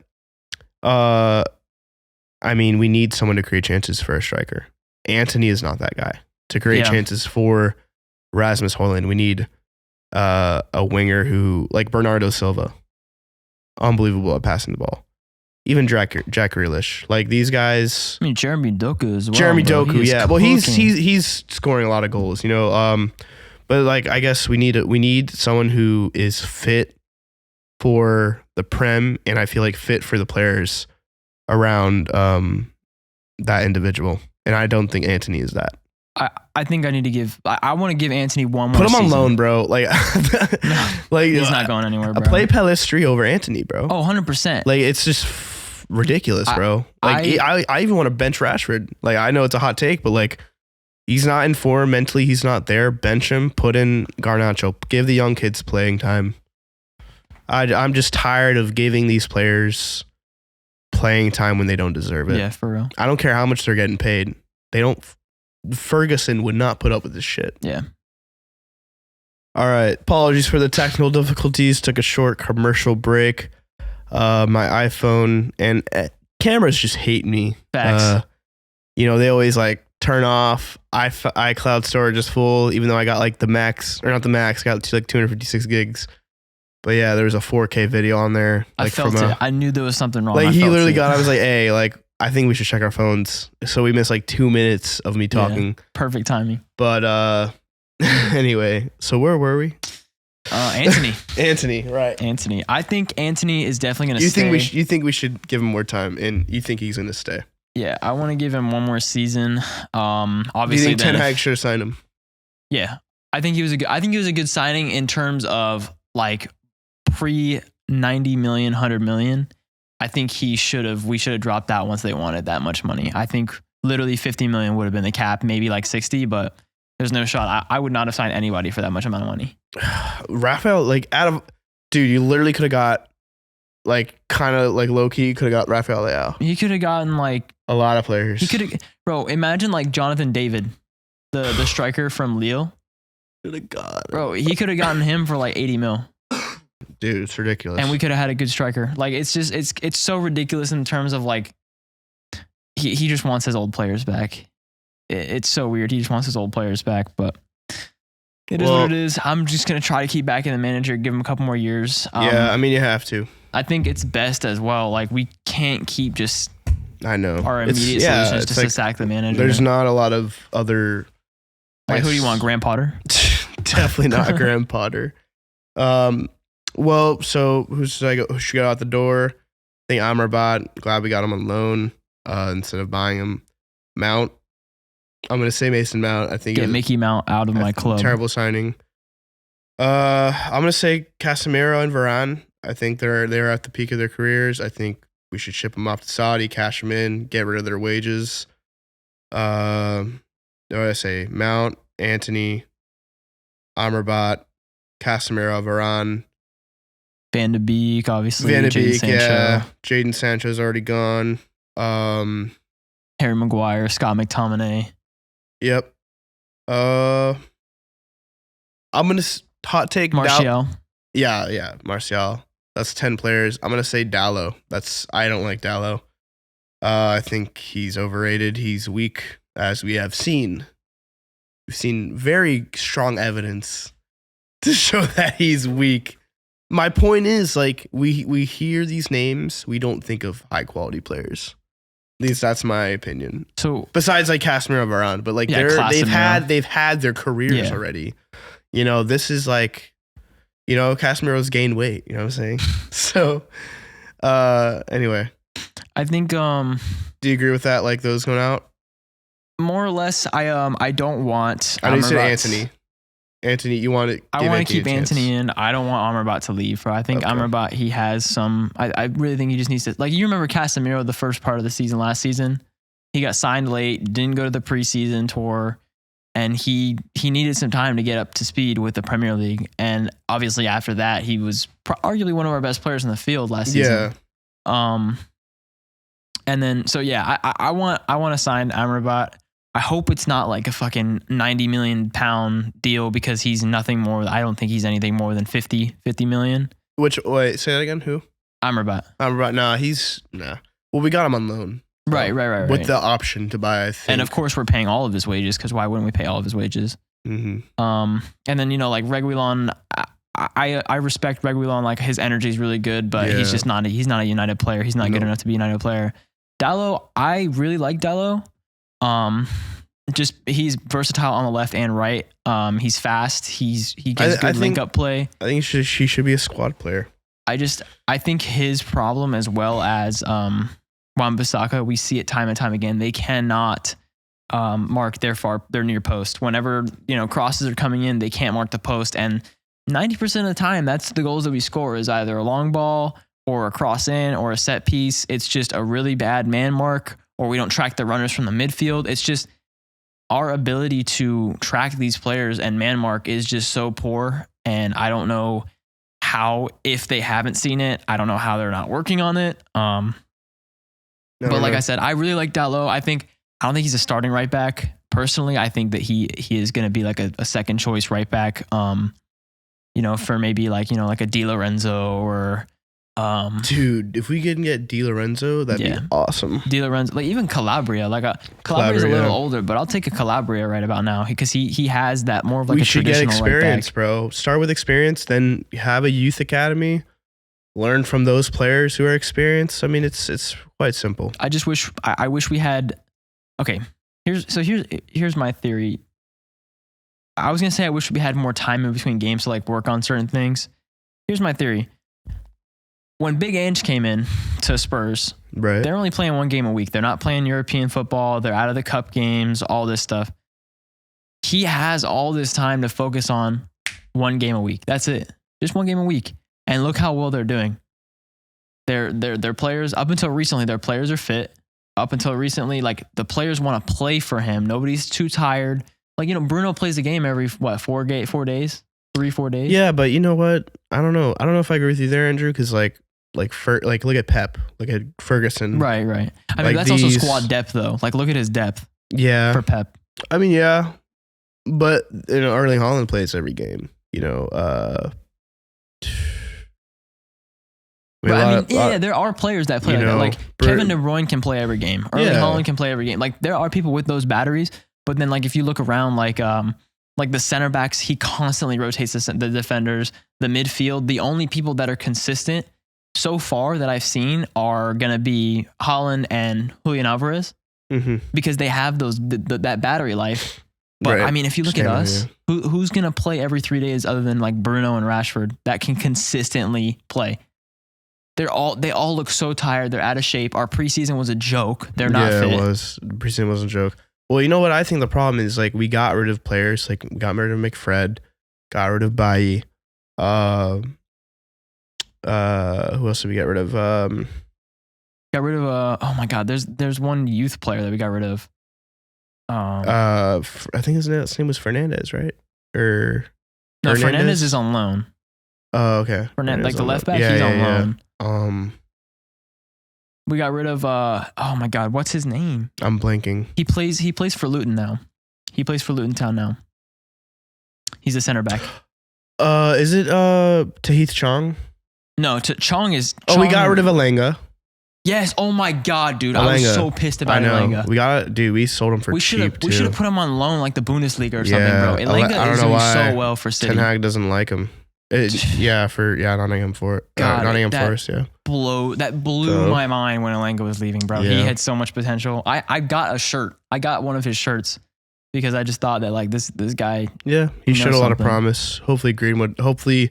Speaker 1: we need someone to create chances for a striker. Anthony is not that guy. To create chances for Rasmus Højlund, we need a winger who, like Bernardo Silva, unbelievable at passing the ball. Even Jack Grealish. These guys.
Speaker 2: Jeremy Doku as well.
Speaker 1: Jeremy Doku, yeah. Well, he's scoring a lot of goals, But I guess we need someone who is fit for the Prem, and I feel fit for the players around that indivial. And I don't think Anthony is that.
Speaker 2: I think I need to give. I want to give Anthony one more.
Speaker 1: Put him
Speaker 2: season.
Speaker 1: on loan, bro.
Speaker 2: He's not going anywhere, bro.
Speaker 1: Play Pellistri over Anthony, bro.
Speaker 2: Oh, 100%.
Speaker 1: It's just ridiculous, bro. I even want to bench Rashford. I know it's a hot take, but he's not in form mentally. He's not there. Bench him. Put in Garnacho. Give the young kids playing time. I'm just tired of giving these players playing time when they don't deserve it.
Speaker 2: Yeah, for real.
Speaker 1: I don't care how much they're getting paid. They don't. Ferguson would not put up with this shit.
Speaker 2: Yeah.
Speaker 1: All right. Apologies for the technical difficulties. Took a short commercial break. My iPhone and cameras just hate me.
Speaker 2: Facts.
Speaker 1: They always turn off. iCloud storage is full, even though I got the max, or not the max, got 256 gigs. But yeah, there was a 4K video on there.
Speaker 2: I felt it. I knew there was something wrong.
Speaker 1: He literally got. I was like, hey, I think we should check our phones. So we missed 2 minutes of me talking.
Speaker 2: Yeah, perfect timing.
Speaker 1: But anyway, so where were we?
Speaker 2: Anthony.
Speaker 1: Anthony, right?
Speaker 2: Anthony. I think Anthony is definitely going to stay.
Speaker 1: You think we should give him more time, and you think he's going to stay?
Speaker 2: Yeah, I want to give him one more season. Obviously,
Speaker 1: do you think Ten Hag should have signed him?
Speaker 2: Yeah, I think he was a good signing in terms of pre 90 million, 100 million. I think we should have dropped that once they wanted that much money. I think literally 50 million would have been the cap, maybe 60, but there's no shot. I would not have signed anybody for that much amount of money.
Speaker 1: Raphael, dude, you literally could have got like kind of like low key could have got Rafael Leao.
Speaker 2: He could have gotten like
Speaker 1: A lot of players.
Speaker 2: he could have, bro. Imagine like Jonathan David, the striker from Lille.
Speaker 1: Could have got him.
Speaker 2: Bro, he could have gotten him for like 80 mil.
Speaker 1: Dude, it's ridiculous.
Speaker 2: And we could have had a good striker. Like it's just it's so ridiculous in terms of like he just wants his old players back. It's so weird. He just wants his old players back, but it is what it is. I'm just gonna try to keep backing the manager, give him a couple more years.
Speaker 1: Yeah, I mean you have to.
Speaker 2: I think it's best as well. Like we can't keep just
Speaker 1: I know.
Speaker 2: our immediate solutions just to sack the manager.
Speaker 1: There's not a lot of other
Speaker 2: like who do you want? Graham Potter?
Speaker 1: Definitely not Graham Potter. Well, so who should go out the door? I think Amrabat. Glad we got him on loan instead of buying him. Mount. I'm gonna say Mason Mount. I think
Speaker 2: Get Mickey Mount out of my club.
Speaker 1: Terrible signing. I'm gonna say Casemiro and Varane. I think they're at the peak of their careers. I think we should ship them off to Saudi, cash them in, get rid of their wages. What do I say? Mount, Antony, Amrabat, Casemiro, Varane.
Speaker 2: Van de Beek, obviously.
Speaker 1: Van de
Speaker 2: Jadon
Speaker 1: Beek,
Speaker 2: Sancho,
Speaker 1: yeah. Jadon Sancho's already gone.
Speaker 2: Harry Maguire, Scott McTominay.
Speaker 1: Yep. I'm gonna hot take
Speaker 2: Martial.
Speaker 1: Yeah, Martial. That's 10 players. I'm gonna say Dallo. I don't like Dallo. I think he's overrated. He's weak, as we have seen. We've seen very strong evidence to show that he's weak. My point is, like, we hear these names, we don't think of high quality players. At least that's my opinion.
Speaker 2: So
Speaker 1: besides like Casemiro and Varane, but like they've had their careers already. You know, this is like, you know, Casemiro's gained weight. You know what I'm saying? So, anyway,
Speaker 2: I think.
Speaker 1: Do you agree with that? Like those going out?
Speaker 2: More or less, I don't want.
Speaker 1: I know you said Antony. Antony, you want it?
Speaker 2: I want to keep Antony in. I don't want Amrabat to leave. I think Amrabat, he has some. I really think he just needs to. Like you remember Casemiro the first part of the season last season, he got signed late, didn't go to the preseason tour, and he needed some time to get up to speed with the Premier League. And obviously after that, he was arguably one of our best players in the field last season. Yeah. And then I want to sign Amrabat. I hope it's not like a fucking 90 million pound deal because he's nothing more. I don't think he's anything more than 50 million.
Speaker 1: Wait, say that again. Who?
Speaker 2: Amrabat.
Speaker 1: Nah. Well, we got him on loan.
Speaker 2: Right.
Speaker 1: With the option to buy, I think.
Speaker 2: And of course, we're paying all of his wages because why wouldn't we pay all of his wages?
Speaker 1: Mm-hmm.
Speaker 2: And then, you know, like Reguilon, I respect Reguilon. Like his energy is really good, but he's just not. He's not a United player. He's not good enough to be a United player. Dallo, I really like Dallo. Just he's versatile on the left and right. He's fast. He gets good link up play.
Speaker 1: I think he should be a squad player.
Speaker 2: I think his problem as well as Wan-Bissaka, we see it time and time again. They cannot mark their near post. Whenever, you know, crosses are coming in, they can't mark the post. And 90% of the time, that's the goals that we score is either a long ball or a cross in or a set piece. It's just a really bad man mark, or we don't track the runners from the midfield. It's just our ability to track these players and man mark is just so poor. And I don't know how, if they haven't seen it, I don't know how they're not working on it. But like I said, I really like Dalot. I don't think he's a starting right back. Personally, I think that he is going to be like a second choice right back. You know, for maybe like, you know, like a Di Lorenzo or
Speaker 1: dude, if we can get Di Lorenzo, that'd be awesome.
Speaker 2: Di Lorenzo, like even Calabria, Calabria's a little older, but I'll take a Calabria right about now because he has that more of like a traditional right back. We should get experience,
Speaker 1: bro. Start with experience, then have a youth academy. Learn from those players who are experienced. I mean, it's quite simple.
Speaker 2: I just wish I wish we had. Okay, here's my theory. I was gonna say I wish we had more time in between games to like work on certain things. Here's my theory. When Big Ange came in to Spurs,
Speaker 1: right,
Speaker 2: they're only playing one game a week. They're not playing European football. They're out of the cup games, all this stuff. He has all this time to focus on one game a week. That's it. Just one game a week. And look how well they're doing. Their players, up until recently, their players are fit. Up until recently, like the players want to play for him. Nobody's too tired. Like, you know, Bruno plays a game every 4 days? 3-4 days?
Speaker 1: Yeah, but you know what? I don't know. I don't know if I agree with you there, Andrew, because like like look at Pep, look at Ferguson.
Speaker 2: Right. I mean,
Speaker 1: Like
Speaker 2: that's also
Speaker 1: these-
Speaker 2: squad depth though. Like look at his depth
Speaker 1: Yeah.
Speaker 2: for Pep.
Speaker 1: I mean, yeah. But Erling Haaland plays every game.
Speaker 2: There are players that play like that. Like Kevin De Bruyne can play every game. Erling Haaland can play every game. Like there are people with those batteries. But then like if you look around, like the center backs, he constantly rotates the defenders. The midfield, the only people that are consistent so far that I've seen are gonna be Haaland and Julian Alvarez because they have that battery life. But
Speaker 1: Right.
Speaker 2: I mean, if you look at us, who's gonna play every 3 days other than like Bruno and Rashford that can consistently play? They all look so tired. They're out of shape. Our preseason was a joke. They're not fit.
Speaker 1: Yeah, it was. Preseason wasn't a joke. Well, you know what I think the problem is? Like we got rid of players. Like we got rid of McFred, got rid of Bailly. Who else did we get rid of?
Speaker 2: Got rid of oh my god, there's one youth player that we got rid of.
Speaker 1: I think his name was Fernandez, right? Or
Speaker 2: no, Fernandez is on loan.
Speaker 1: Oh, okay.
Speaker 2: Fernandez, like the left back, he's on loan. We got rid of oh my god, what's his name?
Speaker 1: I'm blanking.
Speaker 2: He plays for Luton now. He plays for Luton Town now. He's a center back.
Speaker 1: Is it Tahith Chong?
Speaker 2: No, Chong is.
Speaker 1: We got rid of Elanga.
Speaker 2: Yes. Oh my god, dude. I was so pissed about Elanga.
Speaker 1: We sold him for cheap too.
Speaker 2: We should have put him on loan like the Bundesliga or something, bro. Elanga is doing so well for City.
Speaker 1: Ten Hag doesn't like him. Nottingham Forest. Nottingham Forest, yeah.
Speaker 2: That blew my mind when Elanga was leaving, bro. Yeah. He had so much potential. I got a shirt. I got one of his shirts because I just thought that like this guy. Yeah,
Speaker 1: he showed a lot of promise. Hopefully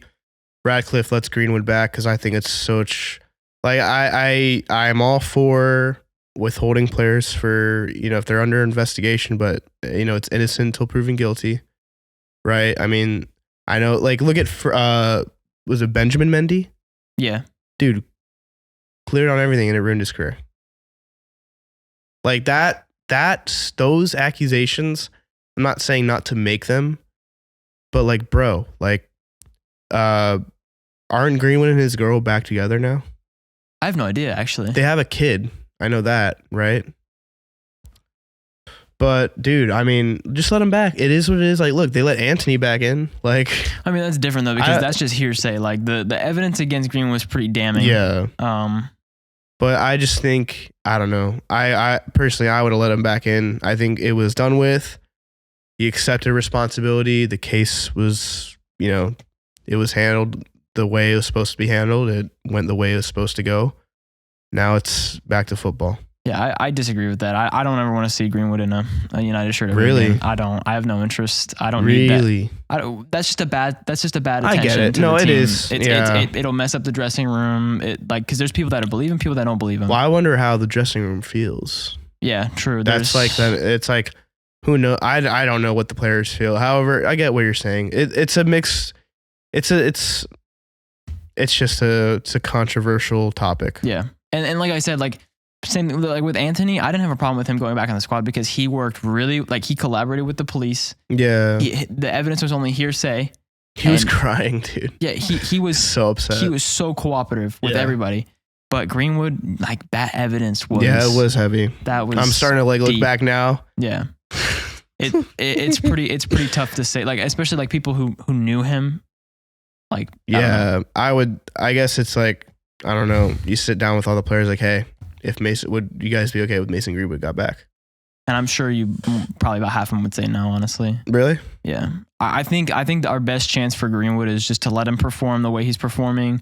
Speaker 1: Radcliffe lets Greenwood back because I think it's such like I'm all for withholding players for if they're under investigation, but it's innocent until proven guilty, right? I mean. I know, like, look at, was it Benjamin Mendy?
Speaker 2: Yeah.
Speaker 1: Dude, cleared on everything and it ruined his career. Like, those accusations, I'm not saying not to make them, but, like, bro, like, aren't Greenwood and his girl back together now?
Speaker 2: I have no idea, actually.
Speaker 1: They have a kid. I know that, right? But dude, I mean, just let him back. It is what it is. Like, look, they let Anthony back in. Like,
Speaker 2: I mean, that's different though because that's just hearsay. Like the evidence against Greenwood was pretty damning.
Speaker 1: Yeah. But I just think I don't know. I personally I would have let him back in. I think it was done with. He accepted responsibility. The case was, it was handled the way it was supposed to be handled. It went the way it was supposed to go. Now it's back to football.
Speaker 2: Yeah, I disagree with that. I don't ever want to see Greenwood in a United shirt.
Speaker 1: Really?
Speaker 2: Game. I don't. I have no interest. I don't
Speaker 1: really?
Speaker 2: need that. That's just a bad attention.
Speaker 1: I get it.
Speaker 2: To
Speaker 1: no,
Speaker 2: the
Speaker 1: it
Speaker 2: team.
Speaker 1: is.
Speaker 2: It'll mess up the dressing room. Because there's people that believe him, people that don't believe him.
Speaker 1: Well, I wonder how the dressing room feels.
Speaker 2: Yeah, true.
Speaker 1: That's like that. It's like who knows? I don't know what the players feel. However, I get what you're saying. It's a mix. It's just a controversial topic.
Speaker 2: Yeah, and like I said, like. Same like with Anthony, I didn't have a problem with him going back on the squad because he worked really he collaborated with the police.
Speaker 1: Yeah,
Speaker 2: the evidence was only hearsay.
Speaker 1: He was crying, dude.
Speaker 2: Yeah, he was
Speaker 1: so upset.
Speaker 2: He was so cooperative with everybody. But Greenwood, like that evidence was
Speaker 1: it was heavy.
Speaker 2: That was.
Speaker 1: I'm starting to look
Speaker 2: deep.
Speaker 1: back now.
Speaker 2: Yeah, it's pretty tough to say. Like especially like people who knew him. Like
Speaker 1: I guess it's like I don't know. You sit down with all the players like, hey. If Mason, would you guys be okay with Mason Greenwood got back?
Speaker 2: And I'm sure probably about half of them would say no, honestly.
Speaker 1: Really?
Speaker 2: Yeah. I think our best chance for Greenwood is just to let him perform the way he's performing,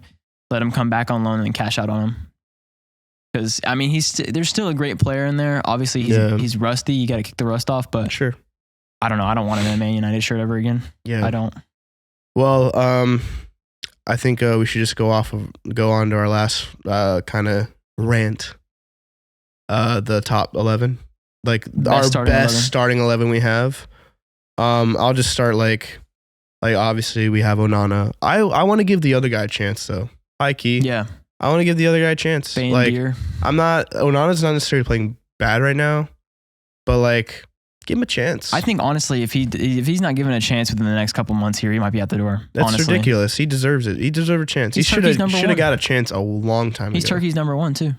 Speaker 2: let him come back on loan and cash out on him. Because I mean, there's still a great player in there. Obviously, he's rusty. You got to kick the rust off. But
Speaker 1: sure.
Speaker 2: I don't know. I don't want him in a Man United shirt ever again. Yeah. I don't.
Speaker 1: Well, I think we should just go on to our last kind of rant. The top 11, like our best starting 11 we have. I'll just start like obviously we have Onana. I want to give the other guy a chance though. High key.
Speaker 2: Yeah.
Speaker 1: I want to give the other guy a chance. Onana's not necessarily playing bad right now, but like Give him a chance.
Speaker 2: I think honestly, if he's not given a chance within the next couple months here, he might be out the door.
Speaker 1: That's
Speaker 2: honestly.
Speaker 1: ridiculous. He deserves it. He deserves a chance. He should have got a chance a long time ago.
Speaker 2: He's Turkey's number 1 too.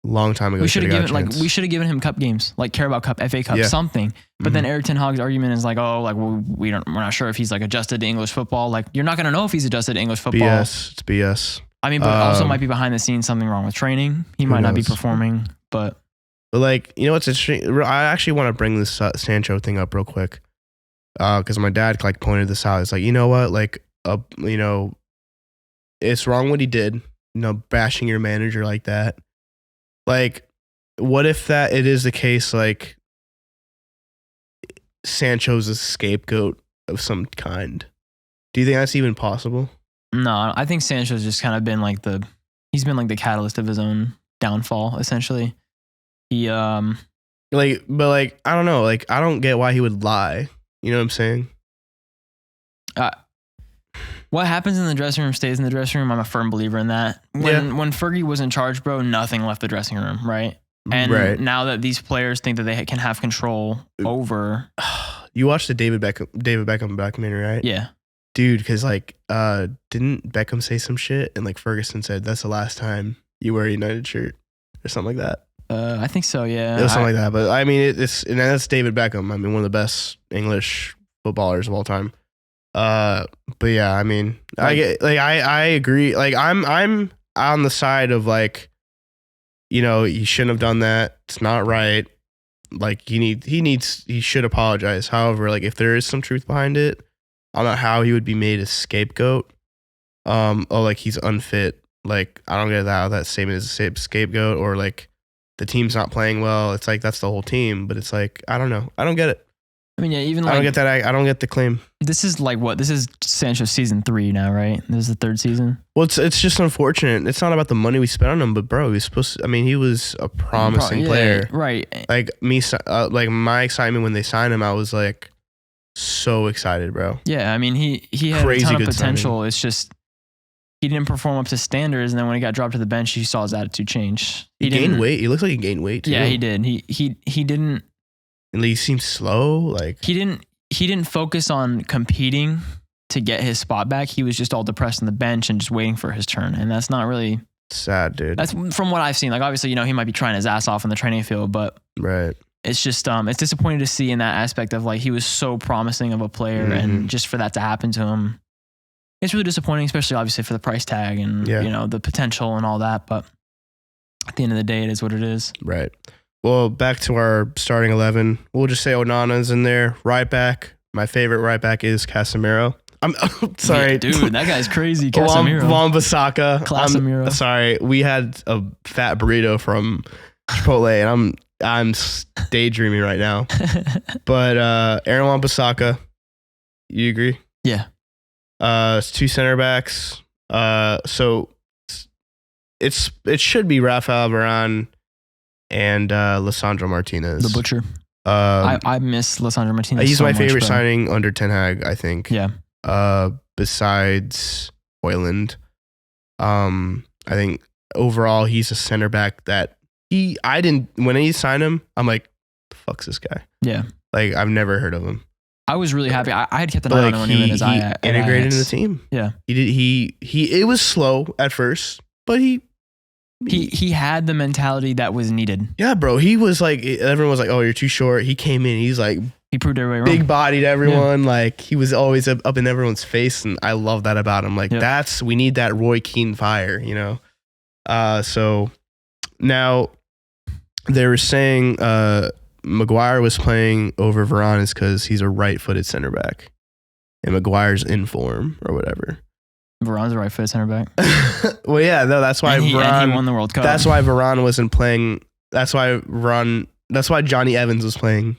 Speaker 1: Long time ago.
Speaker 2: We should have given him cup games, like Carabao Cup, FA Cup, something. But then Eric Ten Hag's argument is like, oh, like we're not sure if he's like adjusted to English football. Like you're not gonna know if he's adjusted to English football.
Speaker 1: BS. It's BS.
Speaker 2: I mean, but also might be behind the scenes something wrong with training. He might not be performing, but
Speaker 1: like, you know what's interesting? I actually want to bring this Sancho thing up real quick, because my dad like pointed this out. It's like, you know what, like, you know, it's wrong what he did. You know, bashing your manager like that. Like, what if it is the case? Like, Sancho's a scapegoat of some kind. Do you think that's even possible?
Speaker 2: No, I think Sancho's just kind of been like he's been like the catalyst of his own downfall, essentially. He but
Speaker 1: like I don't know, like I don't get why he would lie. You know what I'm saying?
Speaker 2: What happens in the dressing room stays in the dressing room. I'm a firm believer in that. When Fergie was in charge, bro, nothing left the dressing room, right? And now that these players think that they can have control over.
Speaker 1: You watched the David Beckham documentary, right?
Speaker 2: Yeah.
Speaker 1: Dude, because like, didn't Beckham say some shit? And like Ferguson said, that's the last time you wear a United shirt or something like that.
Speaker 2: I think so, yeah.
Speaker 1: It was something like that. But I mean, and that's David Beckham. I mean, one of the best English footballers of all time. But yeah, I mean, I agree. Like I'm on the side of like, you know, he shouldn't have done that. It's not right. Like he should apologize. However, like if there is some truth behind it, I don't know how he would be made a scapegoat. Like he's unfit. Like I don't get that statement is a scapegoat, or like the team's not playing well. It's like that's the whole team, but it's like I don't know. I don't get it.
Speaker 2: I mean, yeah, even like
Speaker 1: I don't get that. I don't get the claim.
Speaker 2: This is like what? This is Sancho's season 3 now, right? This is the 3rd season.
Speaker 1: Well, it's just unfortunate. It's not about the money we spent on him, but bro, he was supposed to, I mean, he was a promising player,
Speaker 2: right?
Speaker 1: Like me, like my excitement when they signed him, I was like so excited, bro.
Speaker 2: Yeah, I mean, he had a ton of potential. It's just he didn't perform up to standards, and then when he got dropped to the bench, you saw his attitude change.
Speaker 1: He gained weight. He looks like he gained weight too.
Speaker 2: Yeah, he did. He didn't.
Speaker 1: And he seemed slow. Like
Speaker 2: he didn't focus on competing to get his spot back. He was just all depressed on the bench and just waiting for his turn. And that's not really
Speaker 1: sad, dude.
Speaker 2: That's from what I've seen. Like obviously, you know, he might be trying his ass off in the training field, but it's just it's disappointing to see in that aspect of like he was so promising of a player, and just for that to happen to him, it's really disappointing, especially obviously for the price tag and you know the potential and all that. But at the end of the day, it is what it is. Right.
Speaker 1: Well, back to our starting 11. We'll just say Onana's in there. Right back. My favorite right back is Casemiro. I'm sorry.
Speaker 2: Yeah, dude, that guy's crazy. Casemiro.
Speaker 1: Wan-Bissaka.
Speaker 2: Casemiro.
Speaker 1: Sorry. We had a fat burrito from Chipotle, and I'm daydreaming right now. But Aaron Wan-Bissaka, you agree?
Speaker 2: Yeah.
Speaker 1: It's 2 center backs. So it should be Rafael Varane and Lisandro Martinez.
Speaker 2: The Butcher. I miss Lisandro Martinez.
Speaker 1: He's my favorite signing under Ten Hag, I think.
Speaker 2: Yeah.
Speaker 1: Besides Højlund. I think overall he's a center back that when he signed him, I'm like, the fuck's this guy?
Speaker 2: Yeah.
Speaker 1: Like I've never heard of him.
Speaker 2: I was really happy. I had kept an eye on him when he was
Speaker 1: integrated in the team.
Speaker 2: Yeah.
Speaker 1: It was slow at first, but he
Speaker 2: had the mentality that was needed. Yeah,
Speaker 1: bro. He was like, everyone was like, oh, you're too short. He came in. He's like,
Speaker 2: he proved everybody wrong.
Speaker 1: Big bodied everyone. Yeah. Like he was always up in everyone's face. And I love that about him. Like we need that Roy Keane fire, you know? So now they were saying, Maguire was playing over Varane is because he's a right-footed center back. And Maguire's in form or whatever.
Speaker 2: Varane's a right-footed center back.
Speaker 1: Well, yeah, no, that's why Varane
Speaker 2: he won the World Cup.
Speaker 1: That's why Varane wasn't playing. That's why Johnny Evans was playing.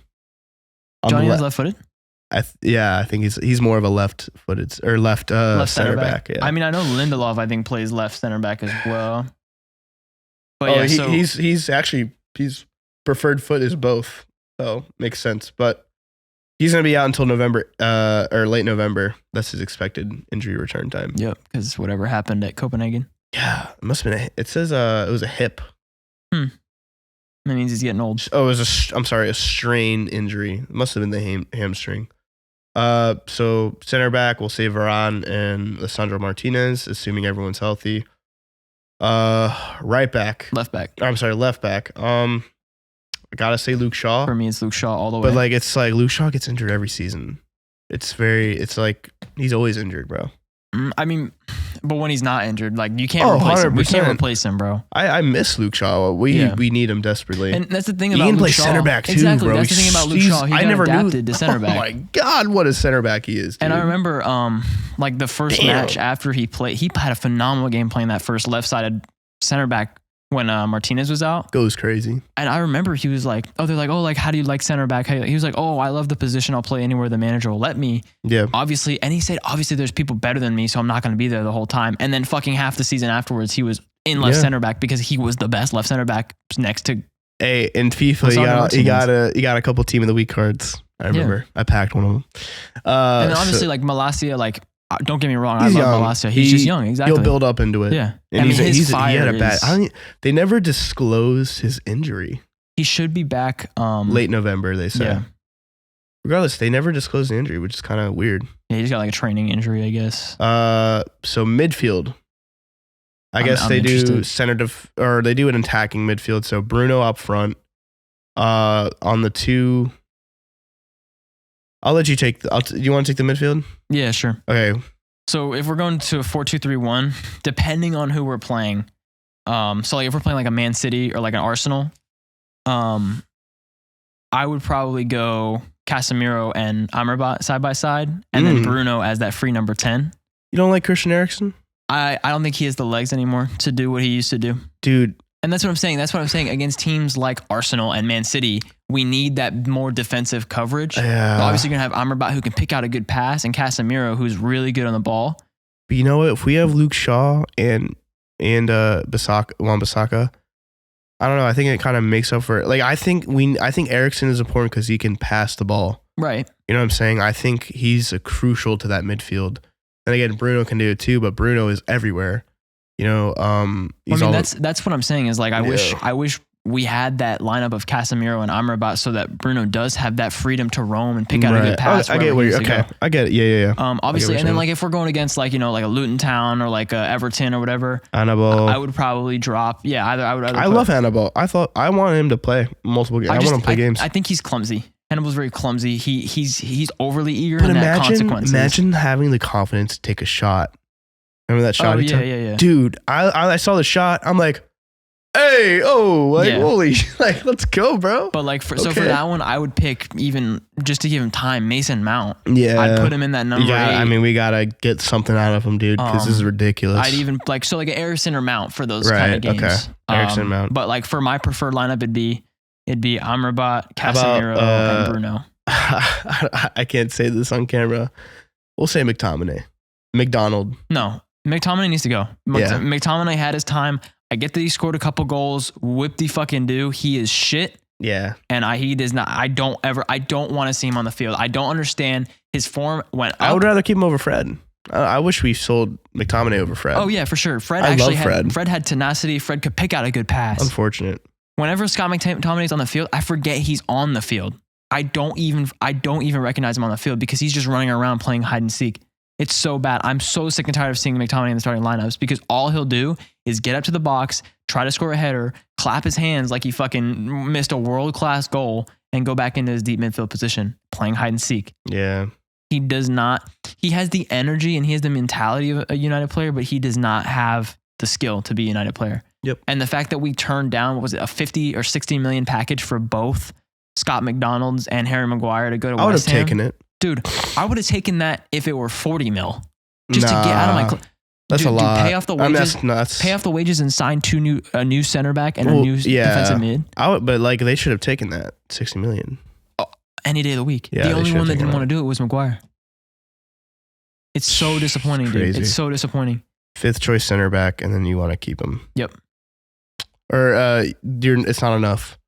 Speaker 2: Johnny Evans left-footed?
Speaker 1: I think he's more of a left-footed or left center back. Yeah.
Speaker 2: I mean, I know Lindelof I think plays left center back as well. But
Speaker 1: he's preferred foot is both, so makes sense. But he's gonna be out until November or late November. That's his expected injury return time.
Speaker 2: Yep, because whatever happened at Copenhagen.
Speaker 1: Yeah, it must have been. It says it was a hip.
Speaker 2: That means he's getting old.
Speaker 1: Oh, it was a strain injury. It must have been the hamstring. So center back, we'll say Varane and Lisandro Martinez, assuming everyone's healthy. Left back. I gotta say Luke Shaw.
Speaker 2: For me, it's Luke Shaw all the way.
Speaker 1: But like, it's like Luke Shaw gets injured every season. It's like he's always injured, bro.
Speaker 2: I mean, but when he's not injured, like you can't replace him. We can't replace him, bro.
Speaker 1: I miss Luke Shaw. We need him desperately.
Speaker 2: And that's the thing about
Speaker 1: Luke Shaw. He can play
Speaker 2: Shaw.
Speaker 1: center back too,
Speaker 2: exactly.
Speaker 1: bro.
Speaker 2: That's the thing about Luke Shaw. He got adapted to center back.
Speaker 1: Oh my God, what a center back he is, dude.
Speaker 2: And I remember, like the first match after he played, he had a phenomenal game playing that first left-sided center back when Martinez was out.
Speaker 1: Goes crazy. And
Speaker 2: I remember he was like, they're like, like, how do you like center back? He was like, I love the position. I'll play anywhere the manager will let me.
Speaker 1: Yeah.
Speaker 2: Obviously. And he said, obviously there's people better than me, so I'm not going to be there the whole time. And then fucking half the season afterwards, he was in left center back because he was the best left center back next to.
Speaker 1: Hey, in FIFA, you got a couple team of the week cards. I remember. I packed one of them.
Speaker 2: And then obviously like Malacia, like, don't get me wrong. I love Malacia. He's just young. Exactly.
Speaker 1: He'll build up into it.
Speaker 2: Yeah.
Speaker 1: And he had a bad. They never disclosed his injury.
Speaker 2: He should be back
Speaker 1: late November, they said.
Speaker 2: Yeah.
Speaker 1: Regardless, they never disclosed the injury, which is kind of weird.
Speaker 2: Yeah, he just got like a training injury, I guess.
Speaker 1: So midfield. I guess they do they do an attacking midfield. So Bruno up front. On the two. I'll let you take. Do you want to take the midfield?
Speaker 2: Yeah, sure.
Speaker 1: Okay.
Speaker 2: So if we're going to a 4-2-3-1, depending on who we're playing, so like if we're playing like a Man City or like an Arsenal, I would probably go Casemiro and Amrabat side by side, and then Bruno as that free number 10.
Speaker 1: You don't like Christian Eriksen?
Speaker 2: I don't think he has the legs anymore to do what he used to do,
Speaker 1: dude.
Speaker 2: And that's what I'm saying. That's what I'm saying. Against teams like Arsenal and Man City, we need that more defensive coverage.
Speaker 1: Yeah.
Speaker 2: So obviously, you're going to have Amrabat who can pick out a good pass and Casemiro who's really good on the ball.
Speaker 1: But you know what? If we have Luke Shaw and Wan-Bissaka, I don't know. I think it kind of makes up for it. Like, I think Eriksen is important because he can pass the ball.
Speaker 2: Right.
Speaker 1: You know what I'm saying? I think he's crucial to that midfield. And again, Bruno can do it too, but Bruno is everywhere. You know,
Speaker 2: that's what I'm saying is like, I wish we had that lineup of Casemiro and Amrabat so that Bruno does have that freedom to roam and pick out a good pass.
Speaker 1: I get where you're okay. I get it. Yeah.
Speaker 2: Obviously, and then like if we're going against like, you know, like a Luton Town or like a Everton or whatever,
Speaker 1: Hannibal,
Speaker 2: I would probably drop. Yeah, I
Speaker 1: love Hannibal. I want him to play multiple games. I want him to play games.
Speaker 2: I think he's clumsy. Hannibal's very clumsy. He's overly eager in that consequences.
Speaker 1: Imagine having the confidence to take a shot. Remember that shot?
Speaker 2: Yeah.
Speaker 1: Dude, I saw the shot. I'm like, hey, holy, like, let's go, bro.
Speaker 2: But like, for that one, I would pick even just to give him time, Mason Mount.
Speaker 1: Yeah.
Speaker 2: I'd put him in that number 8.
Speaker 1: I mean, we got to get something out of him, dude, because this is ridiculous.
Speaker 2: I'd even like an Eriksen or Mount for those kind of games.
Speaker 1: Okay. Eriksen, Mount.
Speaker 2: But like for my preferred lineup, it'd be Amrabat, Casemiro, and Bruno.
Speaker 1: I can't say this on camera. We'll say McDonald.
Speaker 2: No. McTominay needs to go. McTominay had his time. I get that he scored a couple goals. Whip-de-fucking do. He is shit.
Speaker 1: Yeah.
Speaker 2: And he does not. I don't want to see him on the field. I don't understand. His form went up.
Speaker 1: I would rather keep him over Fred. I wish we sold McTominay over Fred.
Speaker 2: Oh yeah, for sure. Fred had tenacity. Fred could pick out a good pass.
Speaker 1: Unfortunate.
Speaker 2: Whenever Scott McTominay's on the field, I forget he's on the field. I don't even recognize him on the field because he's just running around playing hide and seek. It's so bad. I'm so sick and tired of seeing McTominay in the starting lineups because all he'll do is get up to the box, try to score a header, clap his hands like he fucking missed a world-class goal, and go back into his deep midfield position, playing hide and seek.
Speaker 1: Yeah.
Speaker 2: He does not. He has the energy and he has the mentality of a United player, but he does not have the skill to be a United player.
Speaker 1: Yep.
Speaker 2: And the fact that we turned down, what was it, a 50 or 60 million package for both Scott McDonald's and Harry Maguire to go to West Ham.
Speaker 1: I would have taken it.
Speaker 2: Dude, I would have taken that if it were 40 mil. Just to get out of my...
Speaker 1: That's a lot.
Speaker 2: Pay off the wages. That's nuts. Pay off the wages and sign a new center back and a new defensive mid.
Speaker 1: But like they should have taken that 60 million.
Speaker 2: Oh, any day of the week.
Speaker 1: Yeah,
Speaker 2: the only one that didn't want to do it was Maguire. It's so disappointing, dude. It's so disappointing.
Speaker 1: 5th choice center back, and then you want to keep him.
Speaker 2: Yep.
Speaker 1: Or it's not enough.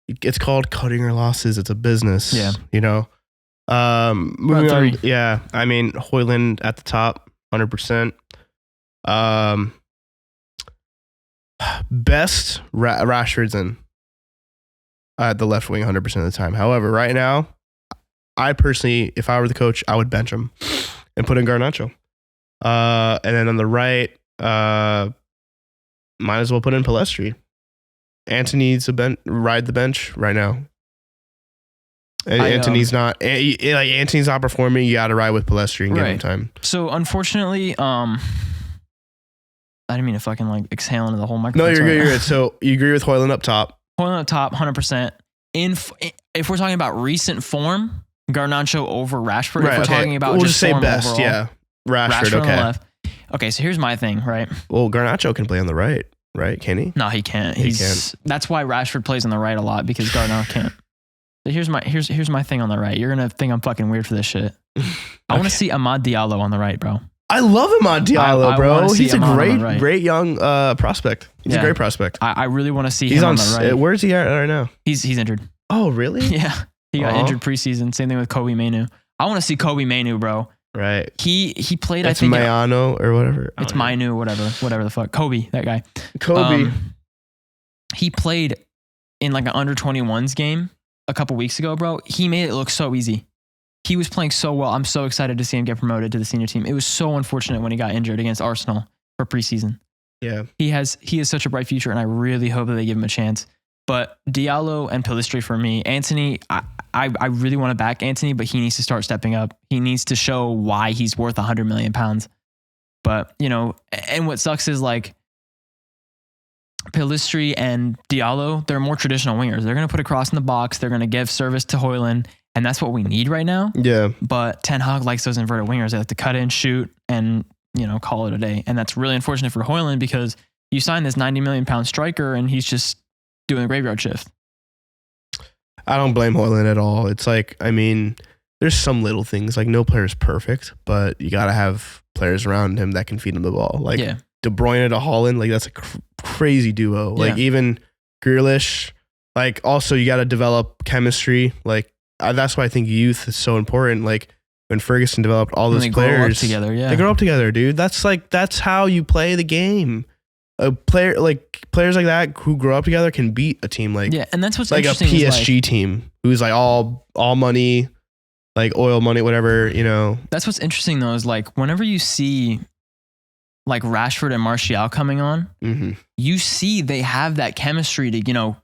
Speaker 1: It's called cutting your losses. It's a business.
Speaker 2: Yeah.
Speaker 1: You know. Moving on. Yeah. I mean, Højlund at the top, 100%. Best Rashford's in. at the left wing 100% of the time. However, right now, I personally, if I were the coach, I would bench him and put in Garnacho. And then on the right, might as well put in Palestri. Anthony needs to ride the bench right now. Anthony's not performing. You got to ride with Palestri and give him time.
Speaker 2: So unfortunately, I didn't mean to fucking like exhale into the whole microphone.
Speaker 1: No, you're good. So you agree with Højlund up top?
Speaker 2: Højlund up top, 100%. If we're talking about recent form, Garnacho over Rashford.
Speaker 1: Right,
Speaker 2: if we're talking about
Speaker 1: we'll
Speaker 2: just
Speaker 1: say
Speaker 2: form
Speaker 1: best,
Speaker 2: overall,
Speaker 1: yeah. Rashford,
Speaker 2: on the left. Okay, so here's my thing, right?
Speaker 1: Well, Garnacho can play on the right, can he?
Speaker 2: No, he can't.
Speaker 1: He can't.
Speaker 2: That's why Rashford plays on the right a lot, because Garnacho can't. So here's my thing on the right. You're gonna think I'm fucking weird for this shit. I want to see Amad Diallo on the right, bro.
Speaker 1: I love Amad Diallo, bro. He's a great young prospect. He's a great prospect.
Speaker 2: I really want to see him on the right.
Speaker 1: Where's he at right now?
Speaker 2: He's injured.
Speaker 1: Oh, really?
Speaker 2: Yeah. He got injured preseason. Same thing with Kobe Mainoo. I want to see Kobe Mainoo, bro.
Speaker 1: Right.
Speaker 2: He played,
Speaker 1: it's
Speaker 2: I think.
Speaker 1: Mayano or whatever.
Speaker 2: It's Mainoo, whatever the fuck. Kobe, that guy.
Speaker 1: Kobe.
Speaker 2: He played in like an under 21s game a couple weeks ago, bro. He made it look so easy. He was playing so well. I'm so excited to see him get promoted to the senior team. It was so unfortunate when he got injured against Arsenal for preseason.
Speaker 1: Yeah.
Speaker 2: He has such a bright future, and I really hope that they give him a chance. But Diallo and Palistri for me. Anthony, I really want to back Anthony, but he needs to start stepping up. He needs to show why he's worth 100 million pounds. But, you know, and what sucks is like Palistri and Diallo, they're more traditional wingers. They're going to put a cross in the box. They're going to give service to Højlund, and that's what we need right now.
Speaker 1: Yeah.
Speaker 2: But Ten Hag likes those inverted wingers. They like to cut in, shoot, and, you know, call it a day. And that's really unfortunate for Højlund, because you sign this 90 million pound striker and he's just doing a graveyard shift.
Speaker 1: I don't blame Højlund at all. It's like, I mean, there's some little things, like no player is perfect, but you got to have players around him that can feed him the ball. Like De Bruyne to Haaland, like that's a crazy duo. Like even Grealish, like also you got to develop chemistry. Like that's why I think youth is so important. Like when Ferguson developed all those players
Speaker 2: grow up together,
Speaker 1: they grow up together, dude. That's how you play the game. Players like that who grow up together can beat a team like
Speaker 2: and that's what's
Speaker 1: like a
Speaker 2: interesting
Speaker 1: PSG team who's like all money, like oil money, whatever, you know.
Speaker 2: That's what's interesting though, is like whenever you see like Rashford and Martial coming on, you see they have that chemistry to, you know,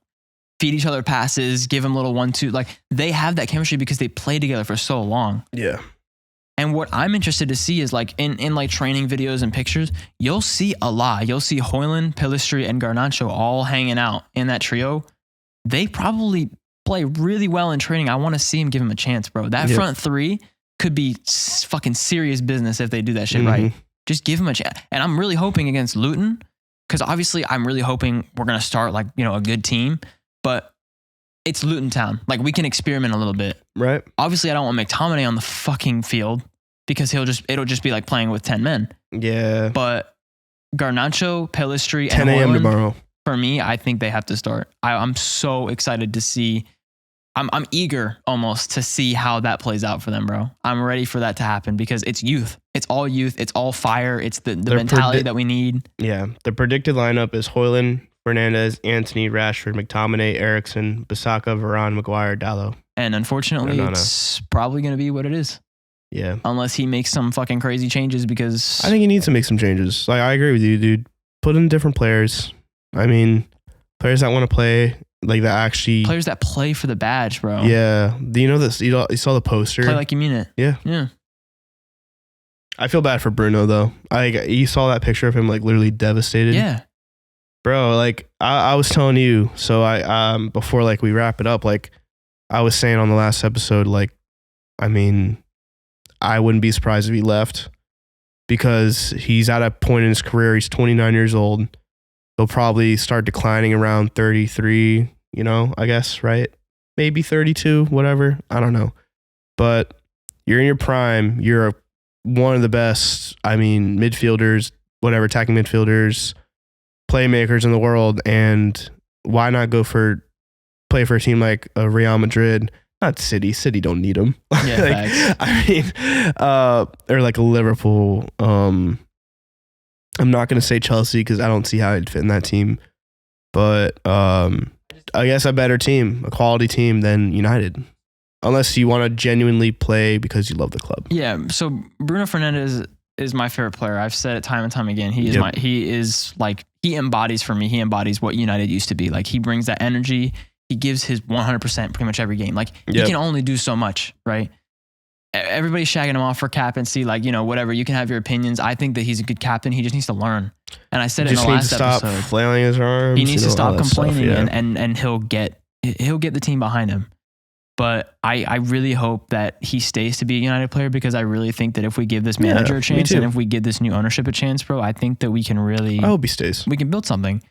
Speaker 2: feed each other passes, give them little 1-2. Like they have that chemistry because they played together for so long.
Speaker 1: Yeah.
Speaker 2: And what I'm interested to see is like in like training videos and pictures, you'll see a lot. You'll see Højlund, Palistri, and Garnacho all hanging out in that trio. They probably play really well in training. I want to see him give him a chance, bro. That front three could be fucking serious business if they do that shit right. Just give him a chance. And I'm really hoping against Luton, because obviously I'm really hoping we're going to start like, you know, a good team. But it's Luton Town. Like we can experiment a little bit.
Speaker 1: Right.
Speaker 2: Obviously I don't want McTominay on the fucking field, because it'll just be like playing with 10 men. Yeah. But Garnacho, Palistri,
Speaker 1: 10 a.m. tomorrow.
Speaker 2: For me, I think they have to start. I'm so excited to see. I'm eager almost to see how that plays out for them, bro. I'm ready for that to happen because it's youth. It's all youth. It's all fire. It's the mentality that we need. Yeah.
Speaker 1: The predicted lineup is Højlund, Fernandes, Anthony, Rashford, McTominay, Eriksen, Bissaka, Varane, Maguire, Dalot.
Speaker 2: And unfortunately, it's probably going to be what it is.
Speaker 1: Yeah.
Speaker 2: Unless he makes some fucking crazy changes, because
Speaker 1: I think he needs to make some changes. Like I agree with you, dude. Put in different players. I mean, players that want to play, like that actually
Speaker 2: players that play for the badge, bro.
Speaker 1: Yeah. Do you know this? You saw the poster?
Speaker 2: Play like you mean it.
Speaker 1: Yeah.
Speaker 2: Yeah.
Speaker 1: I feel bad for Bruno though. You saw that picture of him like literally devastated.
Speaker 2: Yeah.
Speaker 1: Bro, like I was telling you, so I before like we wrap it up, like I was saying on the last episode, like I mean, I wouldn't be surprised if he left, because he's at a point in his career. He's 29 years old. He'll probably start declining around 33, you know, I guess, right? Maybe 32, whatever. I don't know. But you're in your prime. You're one of the best, I mean, midfielders, whatever, attacking midfielders, playmakers in the world. And why not play for a team like Real Madrid? Not City. City don't need him.
Speaker 2: Yeah,
Speaker 1: I mean, or like a Liverpool. I'm not going to say Chelsea because I don't see how I'd fit in that team. But I guess, a better team, a quality team than United. Unless you want to genuinely play because you love the club.
Speaker 2: Yeah. So Bruno Fernandes is my favorite player. I've said it time and time again. He embodies for me. He embodies what United used to be. Like, he brings that energy. He gives his 100% pretty much every game. Like, he can only do so much, right? Everybody's shagging him off for captaincy. Like, whatever. You can have your opinions. I think that he's a good captain. He just needs to learn. And I said it in the last episode.
Speaker 1: He needs to stop flailing his arms.
Speaker 2: He needs to stop complaining,
Speaker 1: stuff,
Speaker 2: and he'll get the team behind him. But I really hope that he stays to be a United player, because I really think that if we give this manager a chance and if we give this new ownership a chance, bro, I think that we can really...
Speaker 1: I hope he stays.
Speaker 2: We can build something.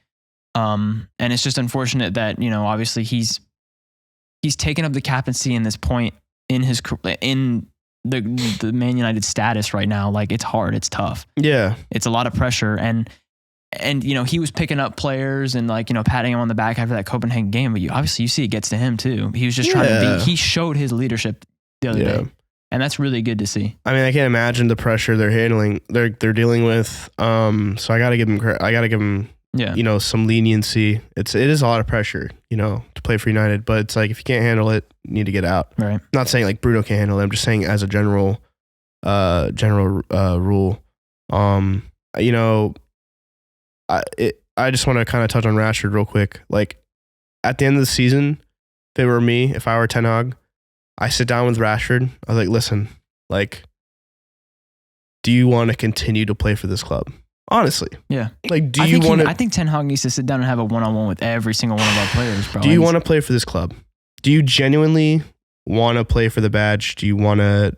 Speaker 2: And it's just unfortunate that, obviously he's taken up the captaincy in this point in the Man United status right now. Like, it's hard. It's tough. Yeah. It's a lot of pressure. And he was picking up players and patting him on the back after that Copenhagen game, but obviously you see it gets to him too. He was just trying to he showed his leadership the other day. And that's really good to see. I mean, I can't imagine the pressure they're dealing with. So I gotta give him some leniency. It is a lot of pressure, to play for United, but it's like, if you can't handle it, you need to get out. Right. I'm not saying like Bruno can't handle it. I'm just saying as a general rule. I just want to kind of touch on Rashford real quick. Like, at the end of the season, if I were Ten Hag, I sit down with Rashford. I was like, listen, like, do you want to continue to play for this club? Honestly. Yeah. Like, I think Ten Hag needs to sit down and have a one-on-one with every single one of our players, bro. Do you want to play for this club? Do you genuinely want to play for the badge? Do you want to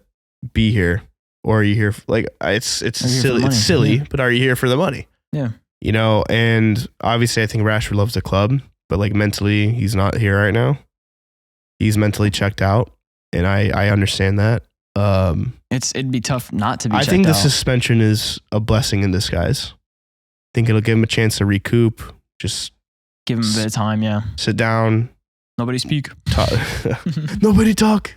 Speaker 2: be here? Or are you here it's silly, but are you here for the money? Yeah. And obviously I think Rashford loves the club, but like, mentally, he's not here right now. He's mentally checked out, and I understand that. It'd be tough not to be checked out. I think the suspension is a blessing in disguise. I think it'll give him a chance to recoup. Just give him a bit of time, sit down. Nobody speak. Talk. Nobody talk.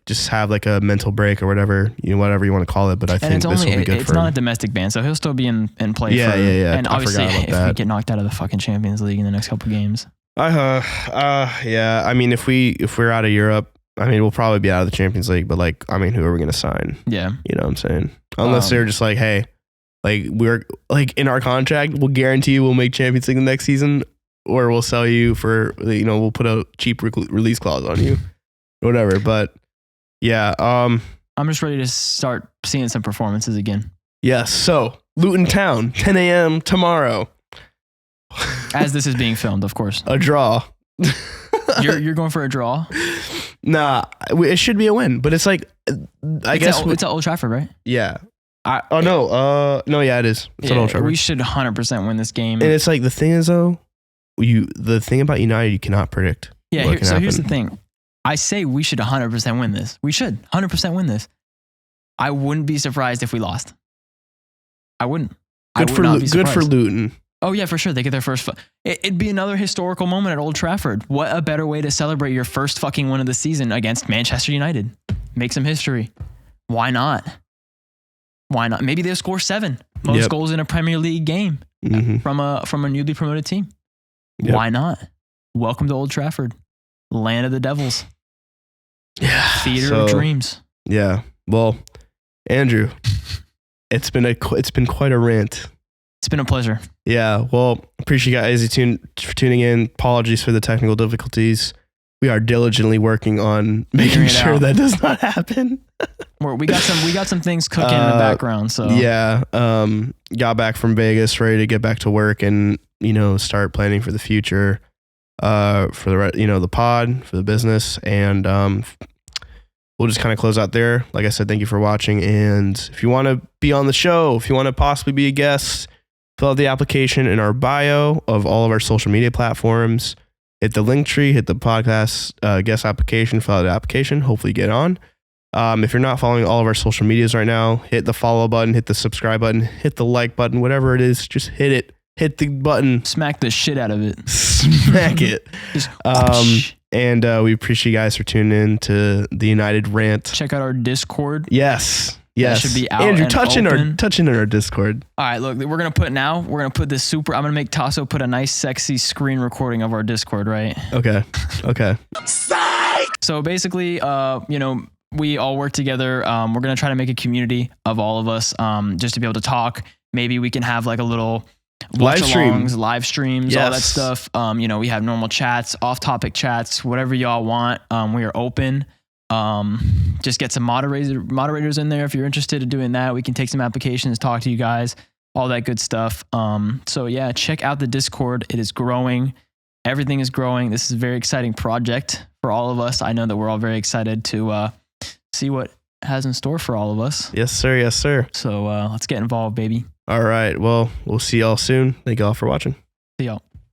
Speaker 2: Just have like a mental break or whatever, whatever you want to call it. But I think this will be good for him. It's not a domestic ban, so he'll still be in play. Yeah. And obviously, if we get knocked out of the fucking Champions League in the next couple games. Yeah. I mean, if we're out of Europe, I mean, we'll probably be out of the Champions League. But who are we going to sign? Yeah. You know what I'm saying? Unless they're just like, hey, we're in our contract, we'll guarantee you we'll make Champions League the next season, or we'll sell you for, we'll put a cheap release clause on you. Whatever, but yeah. I'm just ready to start seeing some performances again. Yes. So Luton Town, 10 a.m. tomorrow. As this is being filmed, of course. A draw. You're going for a draw? Nah, it should be a win, but it's like, I guess it's at Old Trafford, right? Yeah. No, it is. It's at Old Trafford. We should 100% win this game. And it's like, the thing is though, the thing about United, you cannot predict. Yeah. Here's the thing. I say we should 100% win this. We should 100% win this. I wouldn't be surprised if we lost. I wouldn't. Good for Luton. Oh yeah, for sure. They get their first. It'd be another historical moment at Old Trafford. What a better way to celebrate your first fucking win of the season against Manchester United. Make some history. Why not? Why not? Maybe they'll score 7 most goals in a Premier League game from a newly promoted team. Yep. Why not? Welcome to Old Trafford, land of the Devils. Yeah, theater of dreams. Yeah. Well, Andrew, it's been quite a rant. It's been a pleasure. Yeah. Well, appreciate you guys for tuning in. Apologies for the technical difficulties. We are diligently working on making sure that does not happen. We got some things cooking in the background. So yeah. Got back from Vegas, ready to get back to work and start planning for the future. For the pod, for the business, and we'll just kind of close out there. Like I said, thank you for watching, and if you want to be on the show, if you want to possibly be a guest, fill out the application in our bio of all of our social media platforms. Hit the link tree, hit the podcast guest application, fill out the application, hopefully get on. If you're not following all of our social medias right now, hit the follow button, hit the subscribe button, hit the like button, whatever it is, just hit it. Hit the button. Smack the shit out of it. Smack it. And we appreciate you guys for tuning in to the United Rant. Check out our Discord. Yes.
Speaker 1: Yes.
Speaker 2: That should be out.
Speaker 1: Andrew,
Speaker 2: and
Speaker 1: touch in
Speaker 2: open.
Speaker 1: our Discord.
Speaker 2: All right, look, we're gonna put this I'm gonna make Taso put a nice, sexy screen recording of our Discord, right?
Speaker 1: Okay.
Speaker 2: So basically, we all work together. We're gonna try to make a community of all of us, just to be able to talk. Maybe we can have like a little live streams, all that stuff. We have normal chats, off-topic chats, whatever y'all want. We are open. Just get some moderators in there if you're interested in doing that. We can take some applications, talk to you guys, all that good stuff. So yeah, check out the Discord. It is growing. Everything is growing. This is a very exciting project for all of us. I know that we're all very excited to see what it has in store for all of us.
Speaker 1: Yes, sir.
Speaker 2: So let's get involved, baby.
Speaker 1: All right. Well, we'll see y'all soon. Thank y'all for watching.
Speaker 2: See y'all.